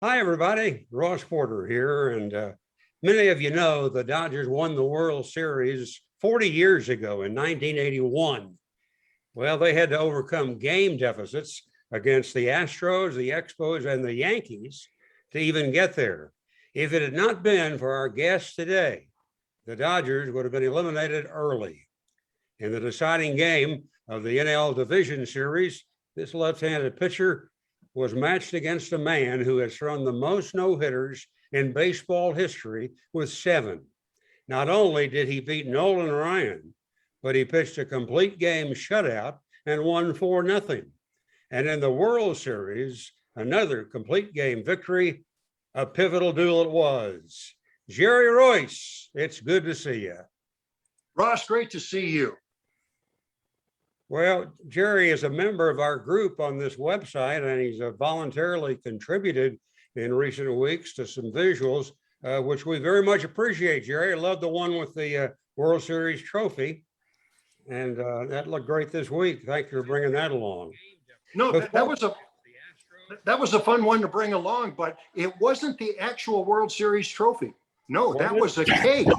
Hi, everybody. Ross Porter here. And many of you know the Dodgers won the World Series 40 years ago in 1981. Well, they had to overcome game deficits against the Astros, the Expos, and the Yankees to even get there. If it had not been for our guest today, the Dodgers would have been eliminated early. In the deciding game of the NL Division Series, this left-handed pitcher was matched against a man who has thrown the most no-hitters in baseball history with 7. Not only did he beat Nolan Ryan, but he pitched a complete game shutout and won 4-0. And in the World Series, another complete game victory, a pivotal duel it was. Jerry Royce, it's good to see you. Ross, great to see you. Well, Jerry is a member of our group on this website, and he's voluntarily contributed in recent weeks to some visuals, which we very much appreciate, Jerry. I love the one with the World Series trophy, and that looked great this week. Thank you for bringing that along. No, that was a fun one to bring along, but it wasn't the actual World Series trophy. No, that was a cake.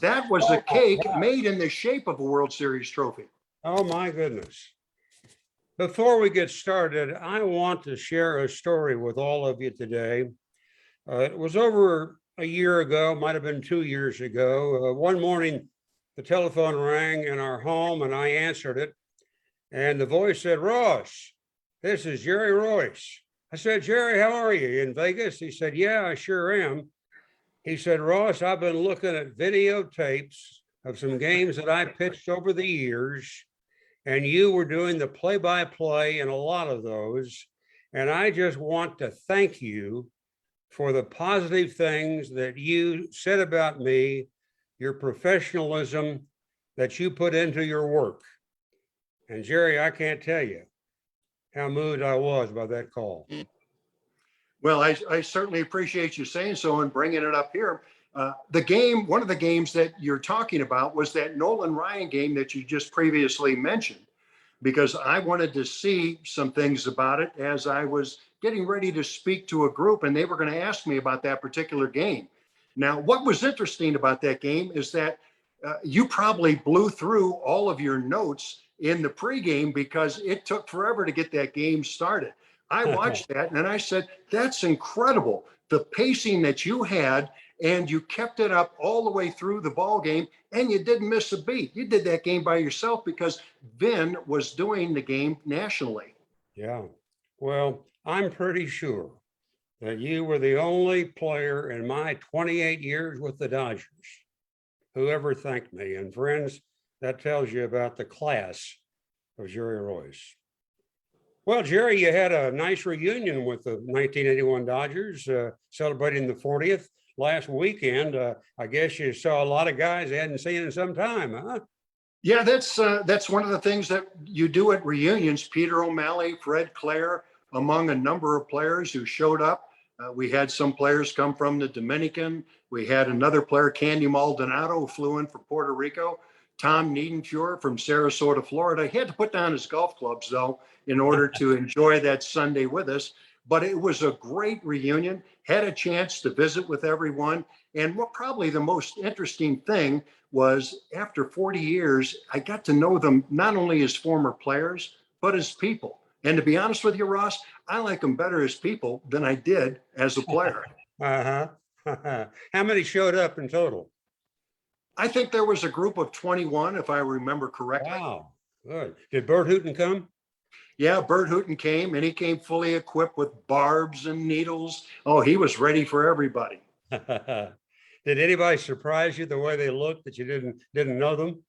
That was a cake made in the shape of a World Series trophy. Oh, my goodness. Before we get started, I want to share a story with all of you today. It was over a year ago, might have been 2 years ago. One morning, the telephone rang in our home and I answered it. And the voice said, "Ross, this is Jerry Royce." I said, "Jerry, how are you? In Vegas?" He said, "Yeah, I sure am." He said, "Ross, I've been looking at videotapes of some games that I pitched over the years, and you were doing the play-by-play in a lot of those. And I just want to thank you for the positive things that you said about me, your professionalism that you put into your work." And Jerry, I can't tell you how moved I was by that call. Well, I certainly appreciate you saying so and bringing it up here. One of the games that you're talking about was that Nolan Ryan game that you just previously mentioned, because I wanted to see some things about it as I was getting ready to speak to a group, and they were going to ask me about that particular game. Now, what was interesting about that game is that you probably blew through all of your notes in the pregame because it took forever to get that game started. I watched that and I said, "That's incredible. The pacing that you had, and you kept it up all the way through the ball game, and you didn't miss a beat. You did that game by yourself because Gwynn was doing the game nationally." Yeah. Well, I'm pretty sure that you were the only player in my 28 years with the Dodgers who ever thanked me. And friends, that tells you about the class of Jerry Royce. Well, Jerry, you had a nice reunion with the 1981 Dodgers, celebrating the 40th last weekend. I guess you saw a lot of guys you hadn't seen in some time, huh? Yeah, that's one of the things that you do at reunions. Peter O'Malley, Fred Clare, among a number of players who showed up. We had some players come from the Dominican. We had another player, Candy Maldonado, who flew in from Puerto Rico. Tom Niedenfuhr from Sarasota, Florida. He had to put down his golf clubs, though, in order to enjoy that Sunday with us. But it was a great reunion. Had a chance to visit with everyone. And what probably the most interesting thing was, after 40 years, I got to know them not only as former players, but as people. And to be honest with you, Ross, I like them better as people than I did as a player. Uh-huh. How many showed up in total? I think there was a group of 21, if I remember correctly. Wow, good. Did Bert Hooton come? Yeah, Bert Hooton came, and he came fully equipped with barbs and needles. Oh, he was ready for everybody. Did anybody surprise you the way they looked that you didn't know them?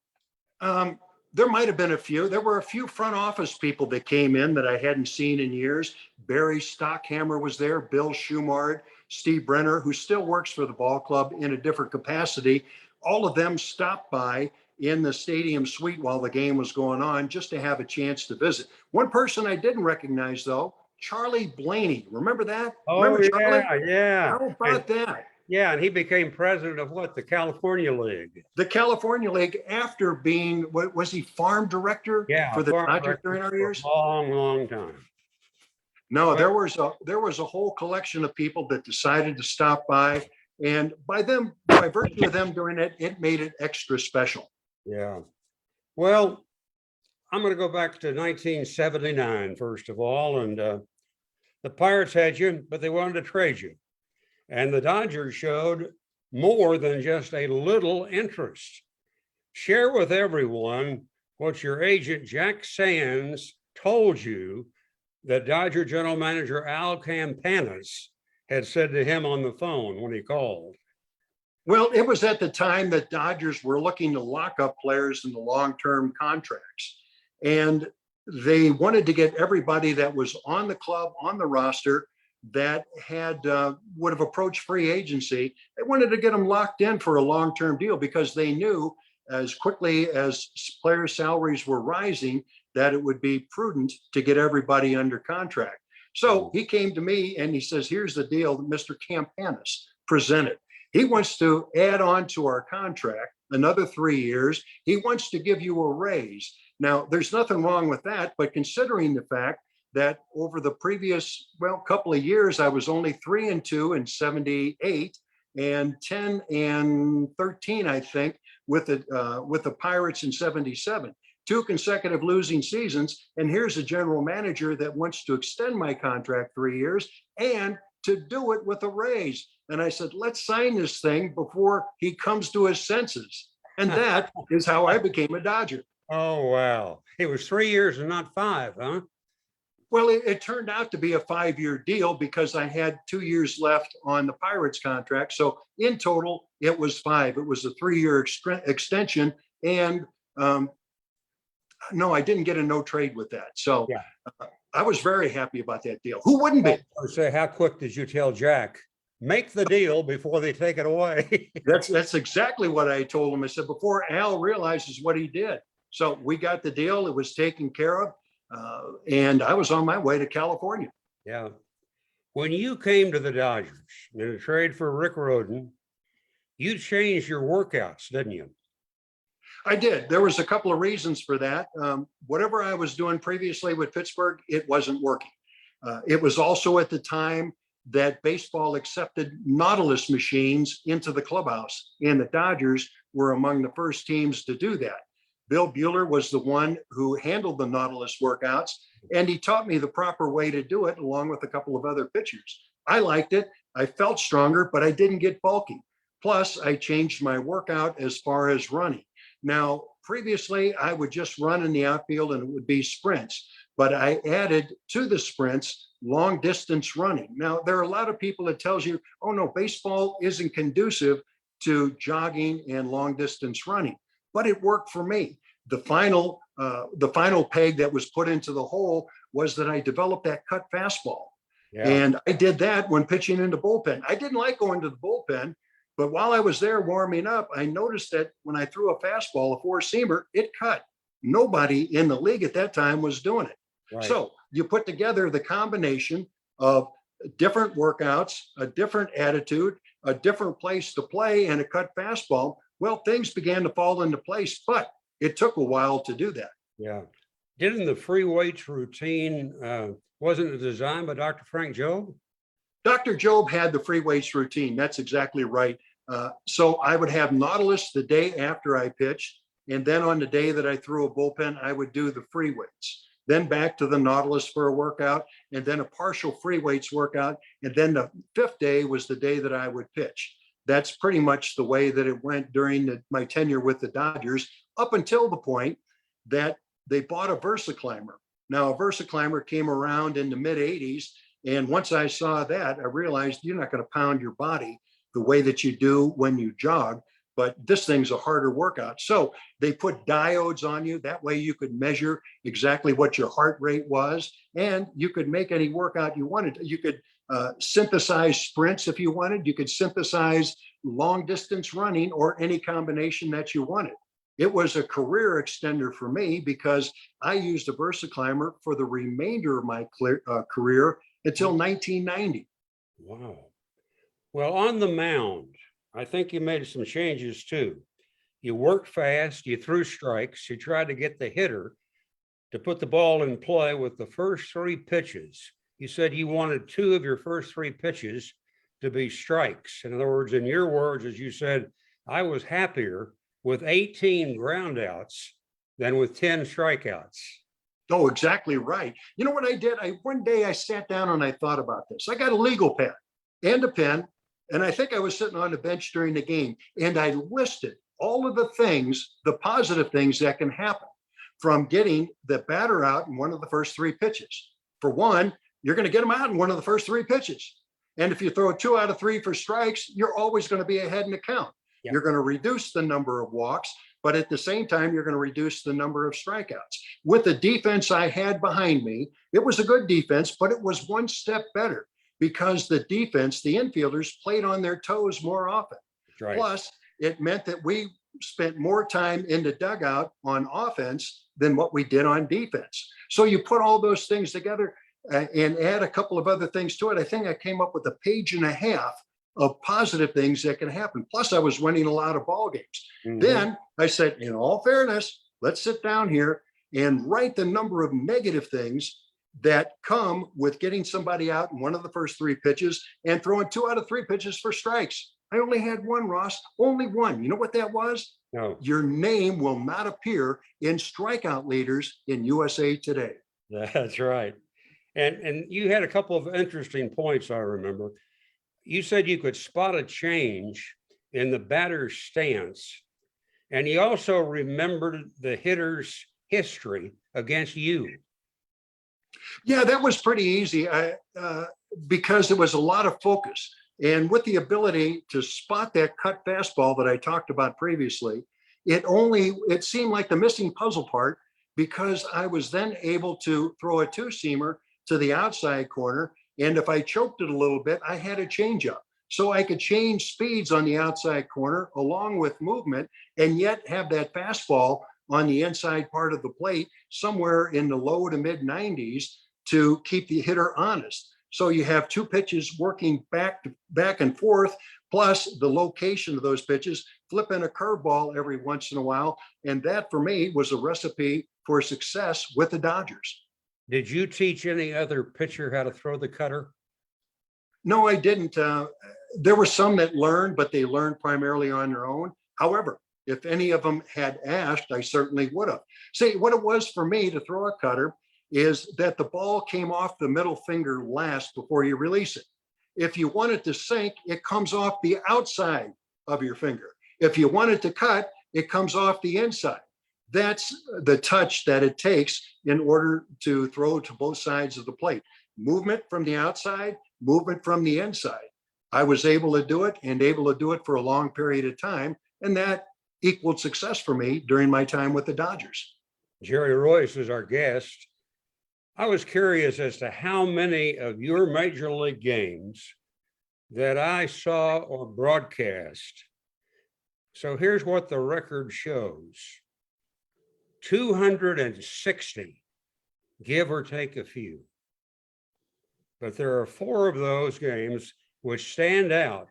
There might have been a few. There were a few front office people that came in that I hadn't seen in years. Barry Stockhammer was there, Bill Schumard, Steve Brenner, who still works for the ball club in a different capacity. All of them stopped by in the stadium suite while the game was going on just to have a chance to visit. One person I didn't recognize, though, Charlie Blaney. Remember that? Oh, Remember Charlie? yeah. How about that? Yeah, and he became president of what? The California League. The California League, after being, what was he, farm director Yeah, for the farm Dodgers director during our for years? a long, long time. No, there was a whole collection of people that decided to stop by, and by virtue of them doing it, it made it extra special. Yeah. Well, I'm going to go back to 1979, first of all. And the Pirates had you, but they wanted to trade you. And the Dodgers showed more than just a little interest. Share with everyone what your agent, Jack Sands, told you that Dodger general manager Al Campanis had said to him on the phone when he called. Well, it was at the time that Dodgers were looking to lock up players in the long-term contracts. And they wanted to get everybody that was on the club, on the roster, that would have approached free agency. They wanted to get them locked in for a long-term deal because they knew as quickly as players' salaries were rising that it would be prudent to get everybody under contract. So he came to me and he says, here's the deal that Mr. Campanis presented. He wants to add on to our contract another 3 years. He wants to give you a raise. Now, there's nothing wrong with that, but considering the fact that over the previous, couple of years, I was only 3-2 in 78 and 10-13, I think, with the Pirates in 77. 2 consecutive losing seasons. And here's a general manager that wants to extend my contract 3 years and to do it with a raise. And I said, let's sign this thing before he comes to his senses. And that is how I became a Dodger. Oh, wow. It was 3 years and not 5, huh? Well, it turned out to be a 5-year deal because I had 2 years left on the Pirates contract. So in total, it was 5. It was a 3-year extension. And no, I didn't get a no trade with that. So yeah. I was very happy about that deal. Who wouldn't be? I would say, how quick did you tell Jack, make the deal before they take it away? That's exactly what I told him. I said, before Al realizes what he did. So we got the deal. It was taken care of. And I was on my way to California. Yeah. When you came to the Dodgers in a trade for Rick Rhoden, you changed your workouts, didn't you? I did. There was a couple of reasons for that. Whatever I was doing previously with Pittsburgh, it wasn't working. It was also at the time that baseball accepted Nautilus machines into the clubhouse, and the Dodgers were among the first teams to do that. Bill Bueller was the one who handled the Nautilus workouts, and he taught me the proper way to do it along with a couple of other pitchers. I liked it. I felt stronger, but I didn't get bulky. Plus, I changed my workout as far as running. Now, previously, I would just run in the outfield and it would be sprints, but I added to the sprints long distance running. Now, there are a lot of people that tells you, oh no, baseball isn't conducive to jogging and long distance running, but it worked for me. The final peg that was put into the hole was that I developed that cut fastball. Yeah. And I did that when pitching into bullpen. I didn't like going to the bullpen, but while I was there warming up, I noticed that when I threw a fastball, a four-seamer, it cut. Nobody in the league at that time was doing it. Right. So you put together the combination of different workouts, a different attitude, a different place to play, and a cut fastball. Well, things began to fall into place, but it took a while to do that. Yeah. Didn't the free weights routine, wasn't it designed by Dr. Frank Jobe? Dr. Jobe had the free weights routine. That's exactly right. So I would have Nautilus the day after I pitched. And then on the day that I threw a bullpen, I would do the free weights. Then back to the Nautilus for a workout, and then a partial free weights workout. And then the 5th day was the day that I would pitch. That's pretty much the way that it went during my tenure with the Dodgers, up until the point that they bought a VersaClimber. Now, a VersaClimber came around in the mid-'80s. And once I saw that, I realized you're not going to pound your body the way that you do when you jog, but this thing's a harder workout. So they put diodes on you. That way you could measure exactly what your heart rate was, and you could make any workout you wanted. You could synthesize sprints if you wanted. You could synthesize long distance running or any combination that you wanted. It was a career extender for me because I used a VersaClimber for the remainder of my career until 1990. Wow. Well, on the mound, I think you made some changes too. You worked fast, you threw strikes, you tried to get the hitter to put the ball in play with the first 3 pitches. you said you wanted two of your first three pitches to be strikes. In other words, in your words, as you said, I was happier with 18 groundouts than with 10 strikeouts. Oh, exactly right. You know what I did? One day I sat down and I thought about this. I got a legal pad and a pen, and I think I was sitting on the bench during the game, and I listed all of the things, the positive things that can happen from getting the batter out in one of the first three pitches. For one, you're going to get them out in one of the first three pitches. And if you throw 2 out of 3 for strikes, you're always going to be ahead in the count. Yep. You're going to reduce the number of walks, but at the same time, you're going to reduce the number of strikeouts. With the defense I had behind me, it was a good defense, but it was one step better because the defense, the infielders, played on their toes more often. Right. Plus, it meant that we spent more time in the dugout on offense than what we did on defense. So you put all those things together and add a couple of other things to it. I think I came up with a page and a half of positive things that can happen. Plus, I was winning a lot of ball games. Mm-hmm. Then I said, in all fairness, let's sit down here and write the number of negative things that come with getting somebody out in one of the first three pitches and throwing 2 out of 3 pitches for strikes. I only had one, Ross, only one. You know what that was? No. Your name will not appear in strikeout leaders in USA Today. That's right. And you had a couple of interesting points, I remember. You said you could spot a change in the batter's stance, and you also remembered the hitter's history against you. Yeah, that was pretty easy because there was a lot of focus. And with the ability to spot that cut fastball that I talked about previously, it seemed like the missing puzzle part because I was then able to throw a 2-seamer to the outside corner. And if I choked it a little bit, I had a changeup. So I could change speeds on the outside corner along with movement and yet have that fastball on the inside part of the plate somewhere in the low to mid 90s to keep the hitter honest. So you have 2 pitches working back and forth, plus the location of those pitches, flipping a curveball every once in a while. And that for me was a recipe for success with the Dodgers. Did you teach any other pitcher how to throw the cutter? No, I didn't. There were some that learned, but they learned primarily on their own. However, if any of them had asked, I certainly would have. See, what it was for me to throw a cutter is that the ball came off the middle finger last before you release it. If you want it to sink, it comes off the outside of your finger. If you want it to cut, it comes off the inside. That's the touch that it takes in order to throw to both sides of the plate. Movement from the outside, movement from the inside. I was able to do it and able to do it for a long period of time. And that equaled success for me during my time with the Dodgers. Jerry Royce is our guest. I was curious as to how many of your major league games that I saw or broadcast. So here's what the record shows. 260, give or take a few. But there are 4 of those games which stand out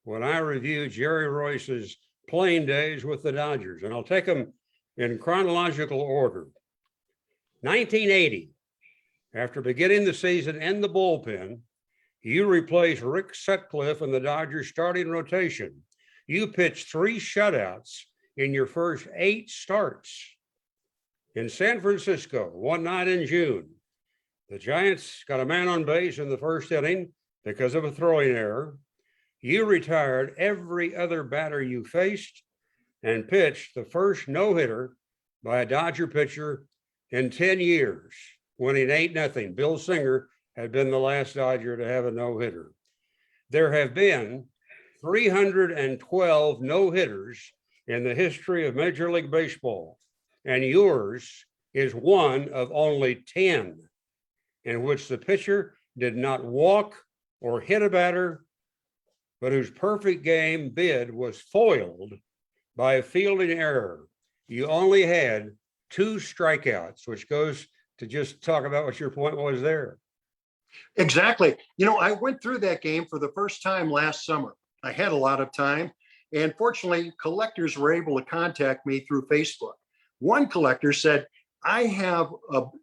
when I review Jerry Royce's playing days with the Dodgers. And I'll take them in chronological order. 1980, after beginning the season in the bullpen, you replaced Rick Sutcliffe in the Dodgers starting rotation. You pitched 3 shutouts in your first 8 starts. In San Francisco, one night in June, the Giants got a man on base in the first inning because of a throwing error. You retired every other batter you faced and pitched the first no-hitter by a Dodger pitcher in 10 years, winning 8-0. Bill Singer had been the last Dodger to have a no-hitter. There have been 312 no-hitters in the history of Major League Baseball, and yours is one of only 10 in which the pitcher did not walk or hit a batter, but whose perfect game bid was foiled by a fielding error. You only had 2 strikeouts, which goes to just talk about what your point was there. Exactly. You know, I went through that game for the first time last summer. I had a lot of time, and fortunately, collectors were able to contact me through Facebook. One collector said, I have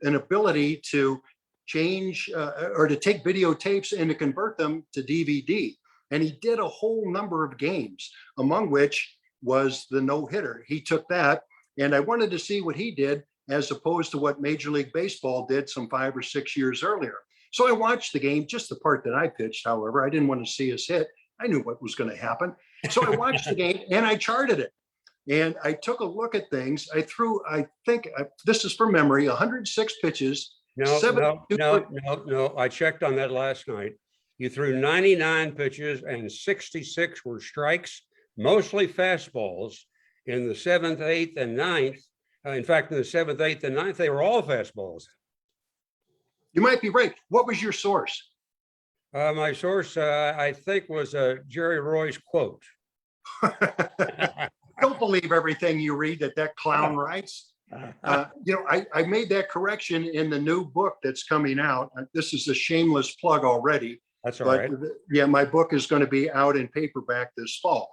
an ability to change or to take videotapes and to convert them to DVD. And he did a whole number of games, among which was the no-hitter. He took that, and I wanted to see what he did as opposed to what Major League Baseball did some 5 or 6 years earlier. So I watched the game, just the part that I pitched, however. I didn't want to see us hit. I knew what was going to happen. So I watched the game and I charted it. And I took a look at things. I threw, I think, this is from memory, 106 pitches. No. I checked on that last night. You threw 99 pitches and 66 were strikes, mostly fastballs in the 7th, 8th, and 9th. In fact, in the 7th, 8th, and 9th, they were all fastballs. You might be right. What was your source? My source, I think, was Jerry Roy's quote. Don't believe everything you read that clown writes. I made that correction in the new book that's coming out. This is a shameless plug already. That's all right. Yeah, my book is going to be out in paperback this fall.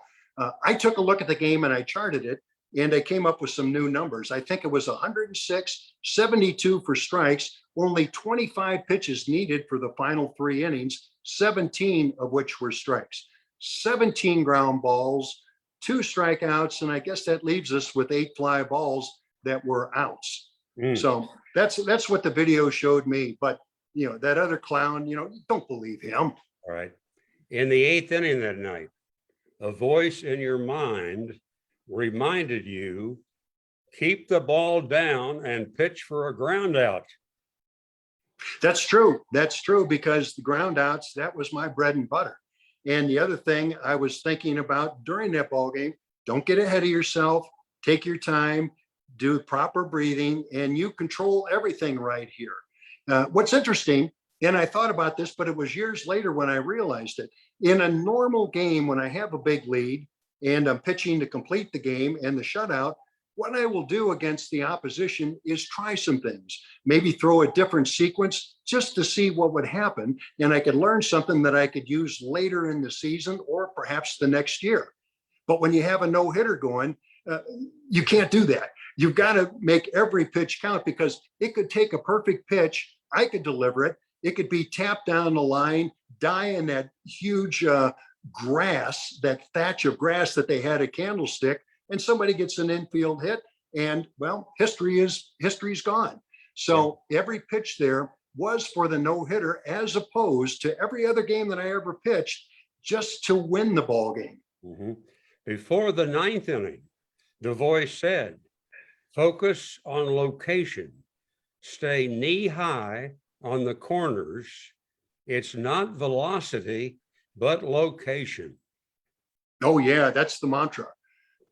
I took a look at the game and I charted it, and I came up with some new numbers. I think it was 106, 72 for strikes, only 25 pitches needed for the final 3 innings, 17 of which were strikes, 17 ground balls, 2 strikeouts, and I guess that leaves us with 8 fly balls that were outs. So that's what the video showed me. But that other clown, don't believe him. All right. In the 8th inning that night, a voice in your mind reminded you, keep the ball down and pitch for a ground out. That's true. That's true, because the ground outs, that was my bread and butter. And the other thing I was thinking about during that ball game, don't get ahead of yourself, take your time, do proper breathing, and you control everything right here. What's interesting, and I thought about this, but it was years later when I realized it. In a normal game, when I have a big lead and I'm pitching to complete the game and the shutout, what I will do against the opposition is try some things, maybe throw a different sequence just to see what would happen. And I could learn something that I could use later in the season or perhaps the next year. But when you have a no-hitter going, you can't do that. You've got to make every pitch count, because it could take a perfect pitch. I could deliver it. It could be tapped down the line, die in that huge grass, that thatch of grass that they had at Candlestick, and somebody gets an infield hit, and well, history's gone. So every pitch there was for the no-hitter, as opposed to every other game that I ever pitched, just to win the ball game. Before the 9th inning, the voice said, focus on location, stay knee high on the corners. It's not velocity, but location. Oh yeah, that's the mantra.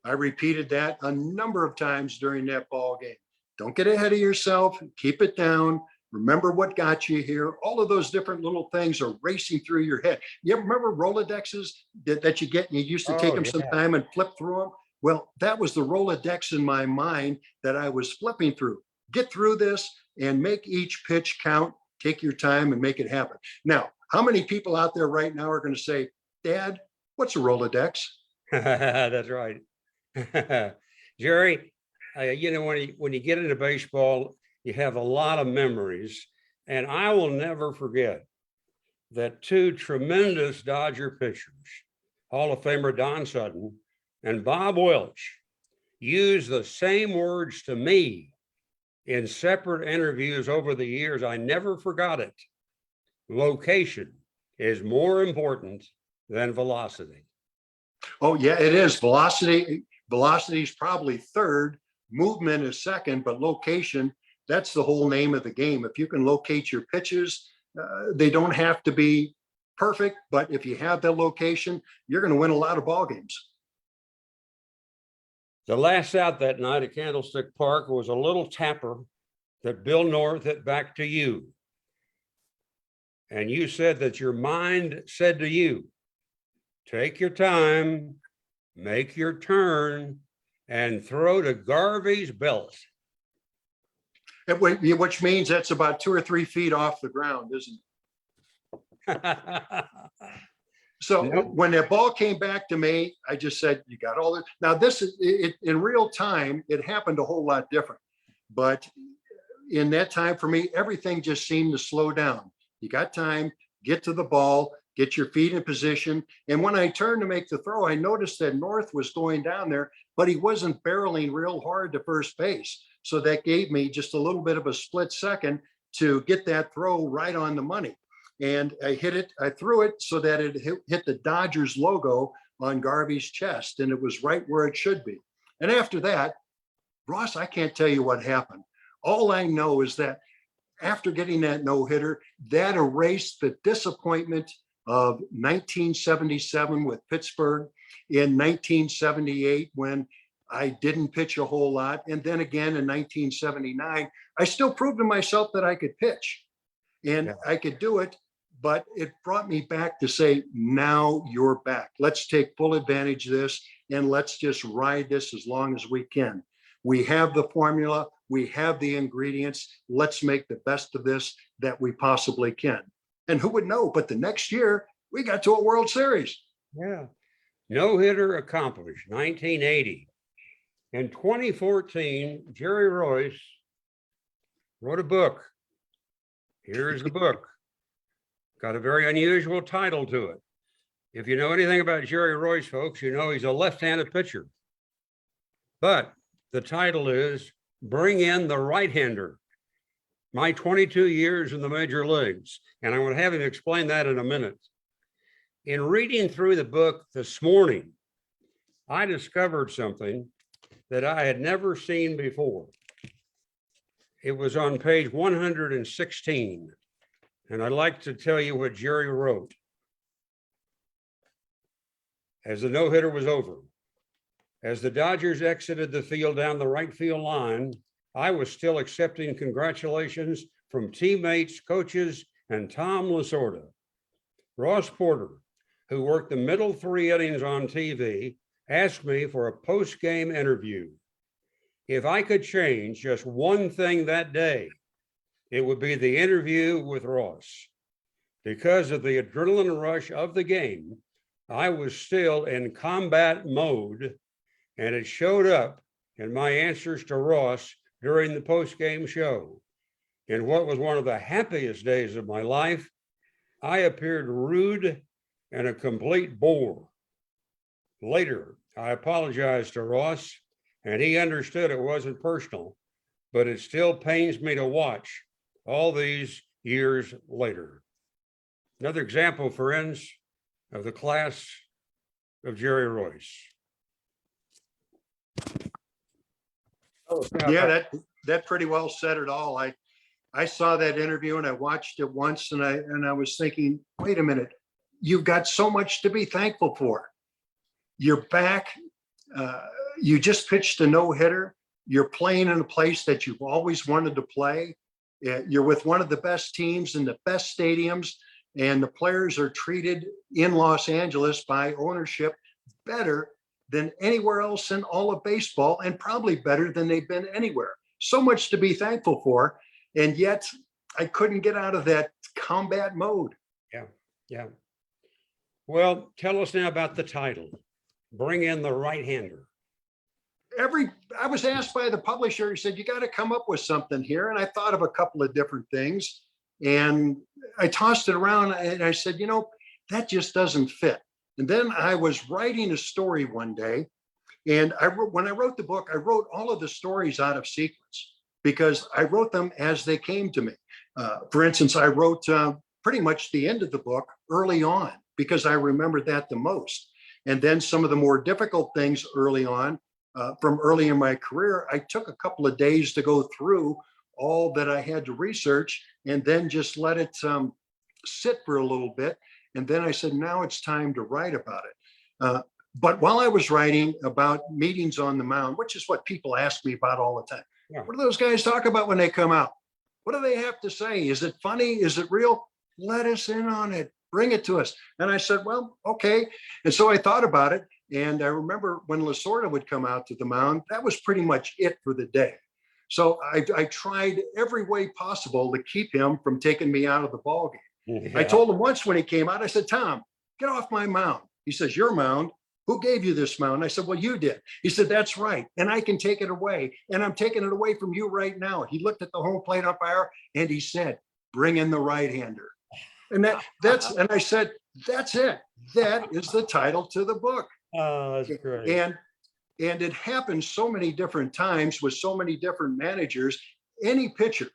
I repeated that a number of times during that ball game. Don't get ahead of yourself, keep it down. Remember what got you here. All of those different little things are racing through your head. You ever remember Rolodexes that you get, and you used to take them sometime and flip through them? Well, that was the Rolodex in my mind that I was flipping through. Get through this and make each pitch count. Take your time and make it happen. Now, how many people out there right now are going to say, Dad, what's a Rolodex? That's right. Jerry, when you get into baseball, you have a lot of memories. And I will never forget that 2 tremendous Dodger pitchers, Hall of Famer Don Sutton and Bob Welch, used the same words to me in separate interviews over the years. I never forgot it. Location is more important than velocity. Oh yeah, it is. Velocity is probably third, movement is second, but location, that's the whole name of the game. If you can locate your pitches, they don't have to be perfect, but if you have the location, you're going to win a lot of ball games. The last out that night at Candlestick Park was a little tapper that Bill North hit back to you. And you said that your mind said to you, take your time, make your turn, and throw to Garvey's belt. Which means that's about 2 or 3 feet off the ground, isn't it? So when that ball came back to me, I just said, you got all this. Now this is it, in real time, it happened a whole lot different. But in that time for me, everything just seemed to slow down. You got time, get to the ball, get your feet in position. And when I turned to make the throw, I noticed that North was going down there, but he wasn't barreling real hard to first base. So that gave me just a little bit of a split second to get that throw right on the money. And I hit it, I threw it so that it hit the Dodgers logo on Garvey's chest, and it was right where it should be. And after that, Ross, I can't tell you what happened. All I know is that after getting that no-hitter, that erased the disappointment of 1977 with Pittsburgh, in 1978 when I didn't pitch a whole lot, and then again in 1979, I still proved to myself that I could pitch and I could do it, but it brought me back to say, now you're back. Let's take full advantage of this and let's just ride this as long as we can. We have the formula, we have the ingredients. Let's make the best of this that we possibly can. And who would know, but the next year we got to a World Series. Yeah. No hitter accomplished, 1980. In 2014, Jerry Royce wrote a book. Here's the book. Got a very unusual title to it. If you know anything about Jerry Royce, folks, you know he's a left-handed pitcher. But the title is Bring in the Right-Hander. My 22 years in the major leagues. And I'm going to have him explain that in a minute. In reading through the book this morning, I discovered something that I had never seen before. It was on page 116. And I'd like to tell you what Jerry wrote. As the no-hitter was over, as the Dodgers exited the field down the right field line, I was still accepting congratulations from teammates, coaches, and Tom Lasorda. Ross Porter, who worked the middle 3 innings on TV, asked me for a post-game interview. If I could change just one thing that day, it would be the interview with Ross. Because of the adrenaline rush of the game, I was still in combat mode, and it showed up in my answers to Ross during the post-game show. In what was one of the happiest days of my life, I appeared rude and a complete bore. Later, I apologized to Ross, and he understood it wasn't personal, but it still pains me to watch all these years later. Another example, friends, of the class of Jerry Royce. Yeah, that pretty well said it all. I saw that interview and I watched it once, and I was thinking, wait a minute, you've got so much to be thankful for. You're back. You just pitched a no-hitter. You're playing in a place that you've always wanted to play. You're with one of the best teams in the best stadiums, and the players are treated in Los Angeles by ownership better than anywhere else in all of baseball, and probably better than they've been anywhere. So much to be thankful for. And yet I couldn't get out of that combat mode. Yeah. Well, tell us now about the title, Bring in the Right-Hander. I was asked by the publisher, he said, you got to come up with something here. And I thought of a couple of different things, and I tossed it around and I said, that just doesn't fit. And then I was writing a story one day, and when I wrote the book, I wrote all of the stories out of sequence because I wrote them as they came to me. For instance, I wrote pretty much the end of the book early on because I remembered that the most. And then some of the more difficult things early on, from early in my career, I took a couple of days to go through all that I had to research and then just let it sit for a little bit. And then I said, now it's time to write about it. But while I was writing about meetings on the mound, which is what people ask me about all the time, what do those guys talk about when they come out? What do they have to say? Is it funny? Is it real? Let us in on it. Bring it to us. And I said, well, okay. And so I thought about it. And I remember when Lasorda would come out to the mound, that was pretty much it for the day. So I tried every way possible to keep him from taking me out of the ballgame. I told him once when he came out, I said, Tom, get off my mound. He says, your mound? Who gave you this mound? I said, well, you did. He said, that's right. And I can take it away. And I'm taking it away from you right now. He looked at the home plate umpire and he said, bring in the right-hander. And and I said, that's it. That is the title to the book. Oh, that's great. And it happened so many different times with so many different managers. Any pitcher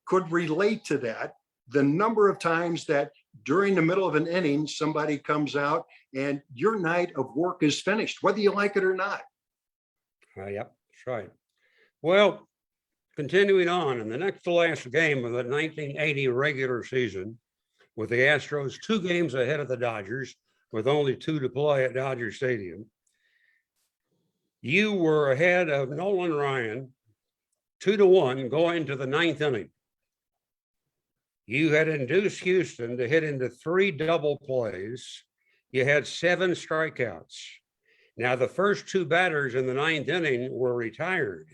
could relate to that. The number of times that during the middle of an inning, somebody comes out and your night of work is finished, whether you like it or not. Yep, that's right. Well, continuing on, in the next to last game of the 1980 regular season, with the Astros 2 games ahead of the Dodgers, with only 2 to play at Dodger Stadium, you were ahead of Nolan Ryan 2-1 going to the 9th inning. You had induced Houston to hit into 3 double plays. You had 7 strikeouts. Now, the first 2 batters in the 9th inning were retired,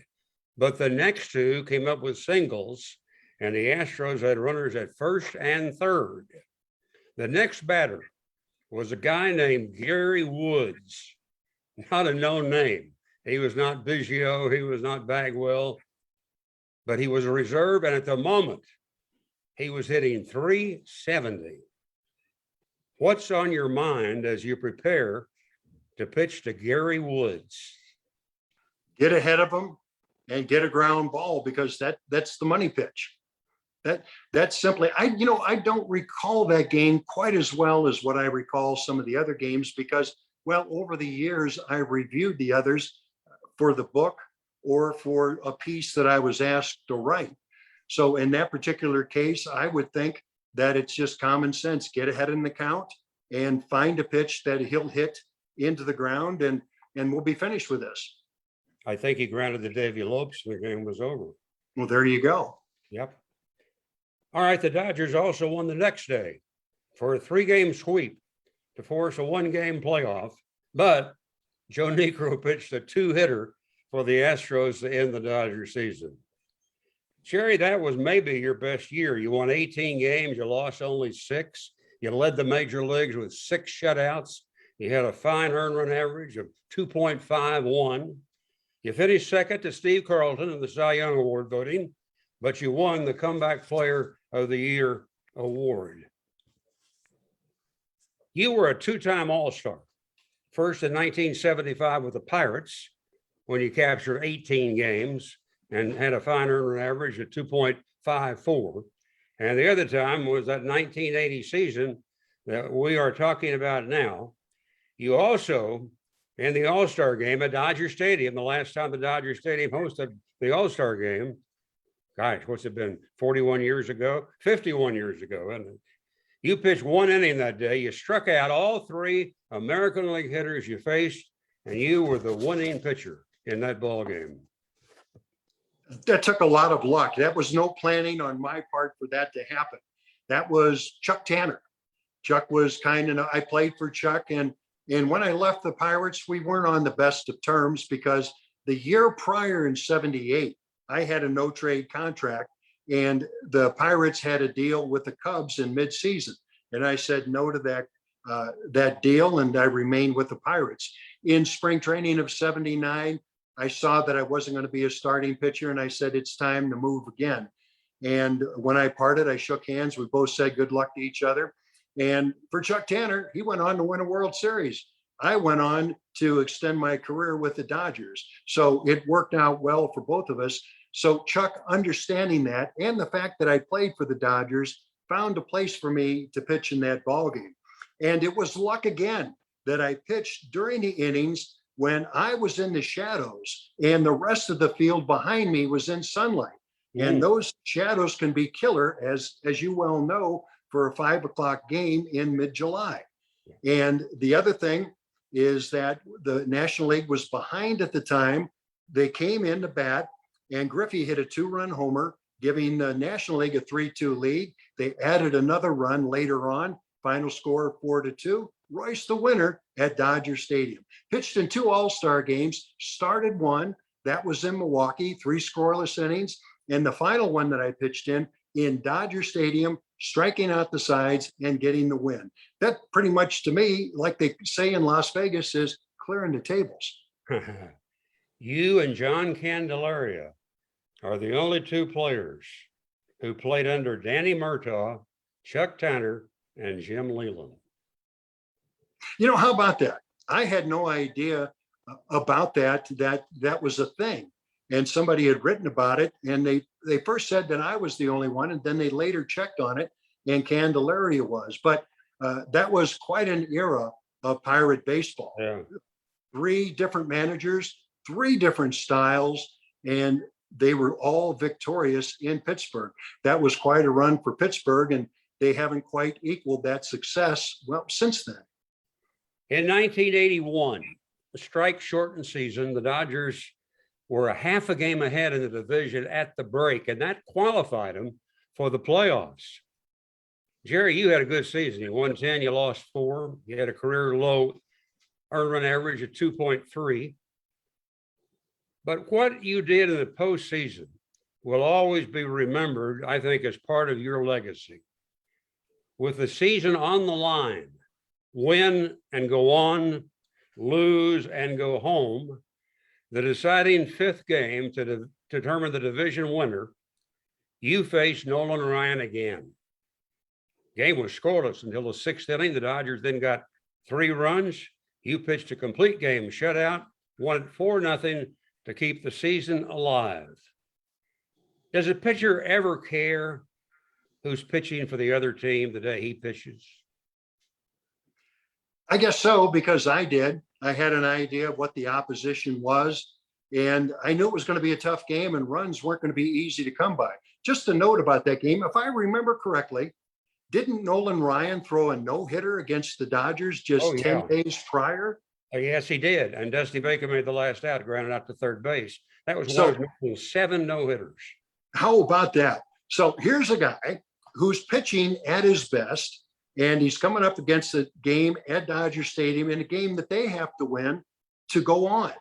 but the next 2 came up with singles, and the Astros had runners at first and third. The next batter was a guy named Gary Woods, not a known name. He was not Biggio, he was not Bagwell, but he was a reserve, and at the moment, he was hitting .370. What's on your mind as you prepare to pitch to Gary Woods? Get ahead of him and get a ground ball, because that's the money pitch. That's simply, I don't recall that game quite as well as what I recall some of the other games, because, well, over the years, I reviewed the others for the book or for a piece that I was asked to write. So in that particular case, I would think that it's just common sense. Get ahead in the count and find a pitch that he'll hit into the ground, and we'll be finished with this. I think he grounded the Davy Lopes and the game was over. Well, there you go. Yep. All right, the Dodgers also won the next day for a 3-game sweep to force a 1-game playoff, but Joe Niekro pitched a 2-hitter for the Astros to end the Dodger season. Jerry, that was maybe your best year. You won 18 games, you lost only 6. You led the major leagues with 6 shutouts. You had a fine earned run average of 2.51. You finished second to Steve Carlton in the Cy Young Award voting, but you won the Comeback Player of the Year award. You were a 2-time All-Star, first in 1975 with the Pirates, when you captured 18 games and had a fine earned run average of 2.54. And the other time was that 1980 season that we are talking about now. You also, in the All-Star game at Dodger Stadium, the last time the Dodger Stadium hosted the All-Star game, gosh, what's it been, 41 years ago? 51 years ago, isn't it? You pitched 1 inning that day. You struck out all 3 American League hitters you faced, and you were the winning pitcher in that ball game. That took a lot of luck. That was no planning on my part for that to happen. That was Chuck Tanner. Chuck was kind enough. I played for Chuck, and when I left the Pirates, we weren't on the best of terms, because the year prior in '78, I had a no-trade contract, and the Pirates had a deal with the Cubs in midseason, and I said no to that deal, and I remained with the Pirates. In spring training of '79, I saw that I wasn't going to be a starting pitcher, and I said, it's time to move again. And when I parted, I shook hands. We both said good luck to each other. And for Chuck Tanner, he went on to win a World Series. I went on to extend my career with the Dodgers. So it worked out well for both of us. So Chuck, understanding that, and the fact that I played for the Dodgers, found a place for me to pitch in that ballgame. And it was luck again that I pitched during the innings when I was in the shadows and the rest of the field behind me was in sunlight. And those shadows can be killer, as you well know, for a 5 o'clock game in mid-July. And the other thing is that the National League was behind at the time. They came in to bat, and Griffey hit a 2-run homer, giving the National League a 3-2 lead. They added another run later on, final score 4-2. Royce the winner at Dodger Stadium. Pitched in 2 All-Star games, started 1, that was in Milwaukee, 3 scoreless innings. And the final one that I pitched in Dodger Stadium, striking out the sides and getting the win. That pretty much, to me, like they say in Las Vegas, is clearing the tables. You and John Candelaria are the only two players who played under Danny Murtaugh, Chuck Tanner, and Jim Leland. How about that? I had no idea about that was a thing. And somebody had written about it, and they first said that I was the only one, and then they later checked on it, and Candelaria was. But that was quite an era of Pirate baseball. Yeah. 3 different managers, 3 different styles, and they were all victorious in Pittsburgh. That was quite a run for Pittsburgh, and they haven't quite equaled that success, well, since then. In 1981, the strike-shortened season, the Dodgers were a half a game ahead in the division at the break, and that qualified them for the playoffs. Jerry, you had a good season. You won 10, you lost 4. You had a career low earned run average of 2.3. But what you did in the postseason will always be remembered, I think, as part of your legacy. With the season on the line, win and go on, lose and go home, the deciding 5th game to determine the division winner, you faced Nolan Ryan again. Game was scoreless until the 6th inning. The Dodgers then got 3 runs. You pitched a complete game shutout, won it 4-0 to keep the season alive. Does a pitcher ever care who's pitching for the other team the day he pitches? I guess so, because I did. I had an idea of what the opposition was, and I knew it was going to be a tough game, and runs weren't going to be easy to come by. Just a note about that game, if I remember correctly, didn't Nolan Ryan throw a no-hitter against the Dodgers just 10 days prior? Yes, he did. And Dusty Baker made the last out, grounded out to third base. That was So- one of 7 no-hitters. How about that? So here's a guy who's pitching at his best, and he's coming up against a game at Dodger Stadium in a game that they have to win to go on.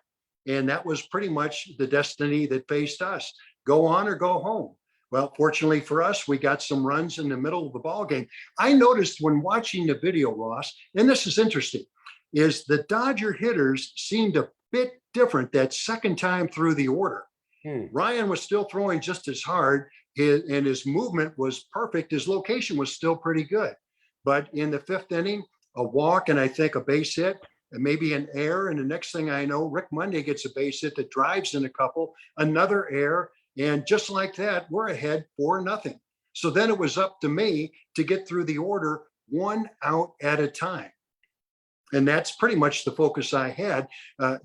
And that was pretty much the destiny that faced us. Go on or go home. Well, fortunately for us, we got some runs in the middle of the ball game. I noticed when watching the video, Ross, and this is interesting, is the Dodger hitters seemed a bit different that second time through the order. Ryan was still throwing just as hard, and his movement was perfect. His location was still pretty good. But in the 5th inning, a walk and I think a base hit, and maybe an error. And the next thing I know, Rick Monday gets a base hit that drives in a couple, another error. And just like that, we're ahead 4-0. So then it was up to me to get through the order 1 out at a time. And that's pretty much the focus I had.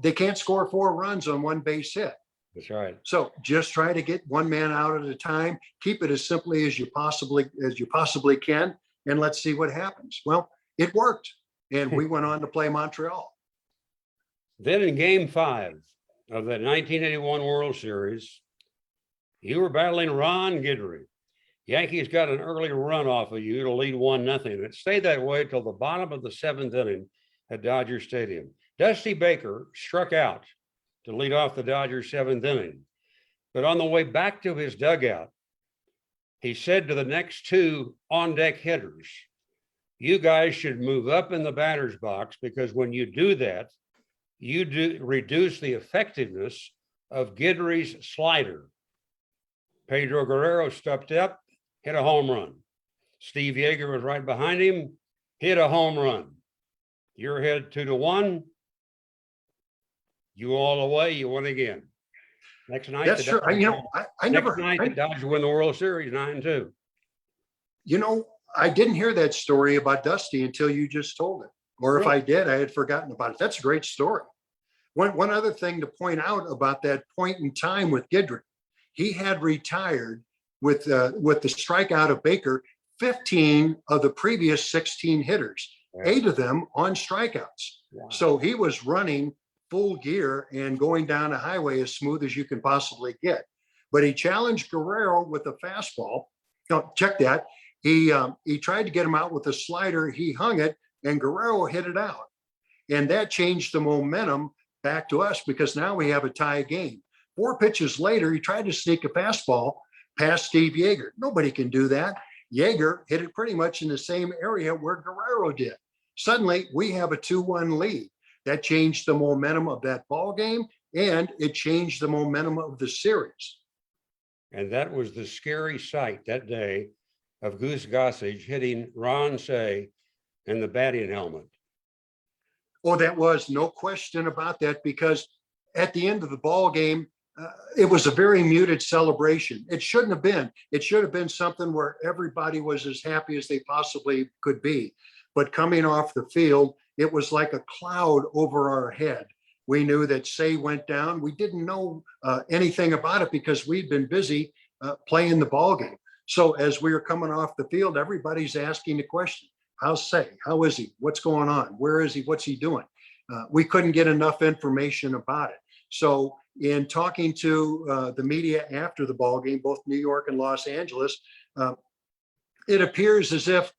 They can't score 4 runs on 1 base hit. That's right. So just try to get 1 man out at a time. Keep it as simply as you possibly can, and let's see what happens. Well, it worked, and we went on to play Montreal. Then in Game 5 of the 1981 World Series, you were battling Ron Guidry. Yankees got an early run off of you to lead 1-0. It stayed that way till the bottom of the 7th inning at Dodger Stadium. Dusty Baker struck out to lead off the Dodgers' 7th inning. But on the way back to his dugout, he said to the next 2 on-deck hitters, you guys should move up in the batter's box, because when you do that, you do reduce the effectiveness of Guidry's slider. Pedro Guerrero stepped up, hit a home run. Steve Yeager was right behind him, hit a home run. You're ahead 2-1. You all the way, you won again. Next night, That's true. the Dodgers win the World Series 9-2. I didn't hear that story about Dusty until you just told it. Or if I did, I had forgotten about it. That's a great story. One other thing to point out about that point in time with Guidry, he had retired with the strikeout of Baker, 15 of the previous 16 hitters, 8 of them on strikeouts. Wow. So he was running full gear and going down a highway as smooth as you can possibly get. But he challenged Guerrero with a fastball. Now, check that. He tried to get him out with a slider. He hung it, and Guerrero hit it out. And that changed the momentum back to us, because now we have a tie game. 4 pitches later, he tried to sneak a fastball past Steve Yeager. Nobody can do that. Yeager hit it pretty much in the same area where Guerrero did. Suddenly, we have a 2-1 lead. That changed the momentum of that ball game, and it changed the momentum of the series. And that was the scary sight that day of Goose Gossage hitting Ron Say in the batting helmet. Oh, that was no question about that, because at the end of the ball game, it was a very muted celebration. It shouldn't have been. It should have been something where everybody was as happy as they possibly could be. But coming off the field, it was like a cloud over our head. We knew that Say went down. We didn't know anything about it because we'd been busy playing the ball game. So as we were coming off the field, everybody's asking the question, how's Say? How is he? What's going on? Where is he? What's he doing? We couldn't get enough information about it. So in talking to the media after the ball game, both New York and Los Angeles, it appears as if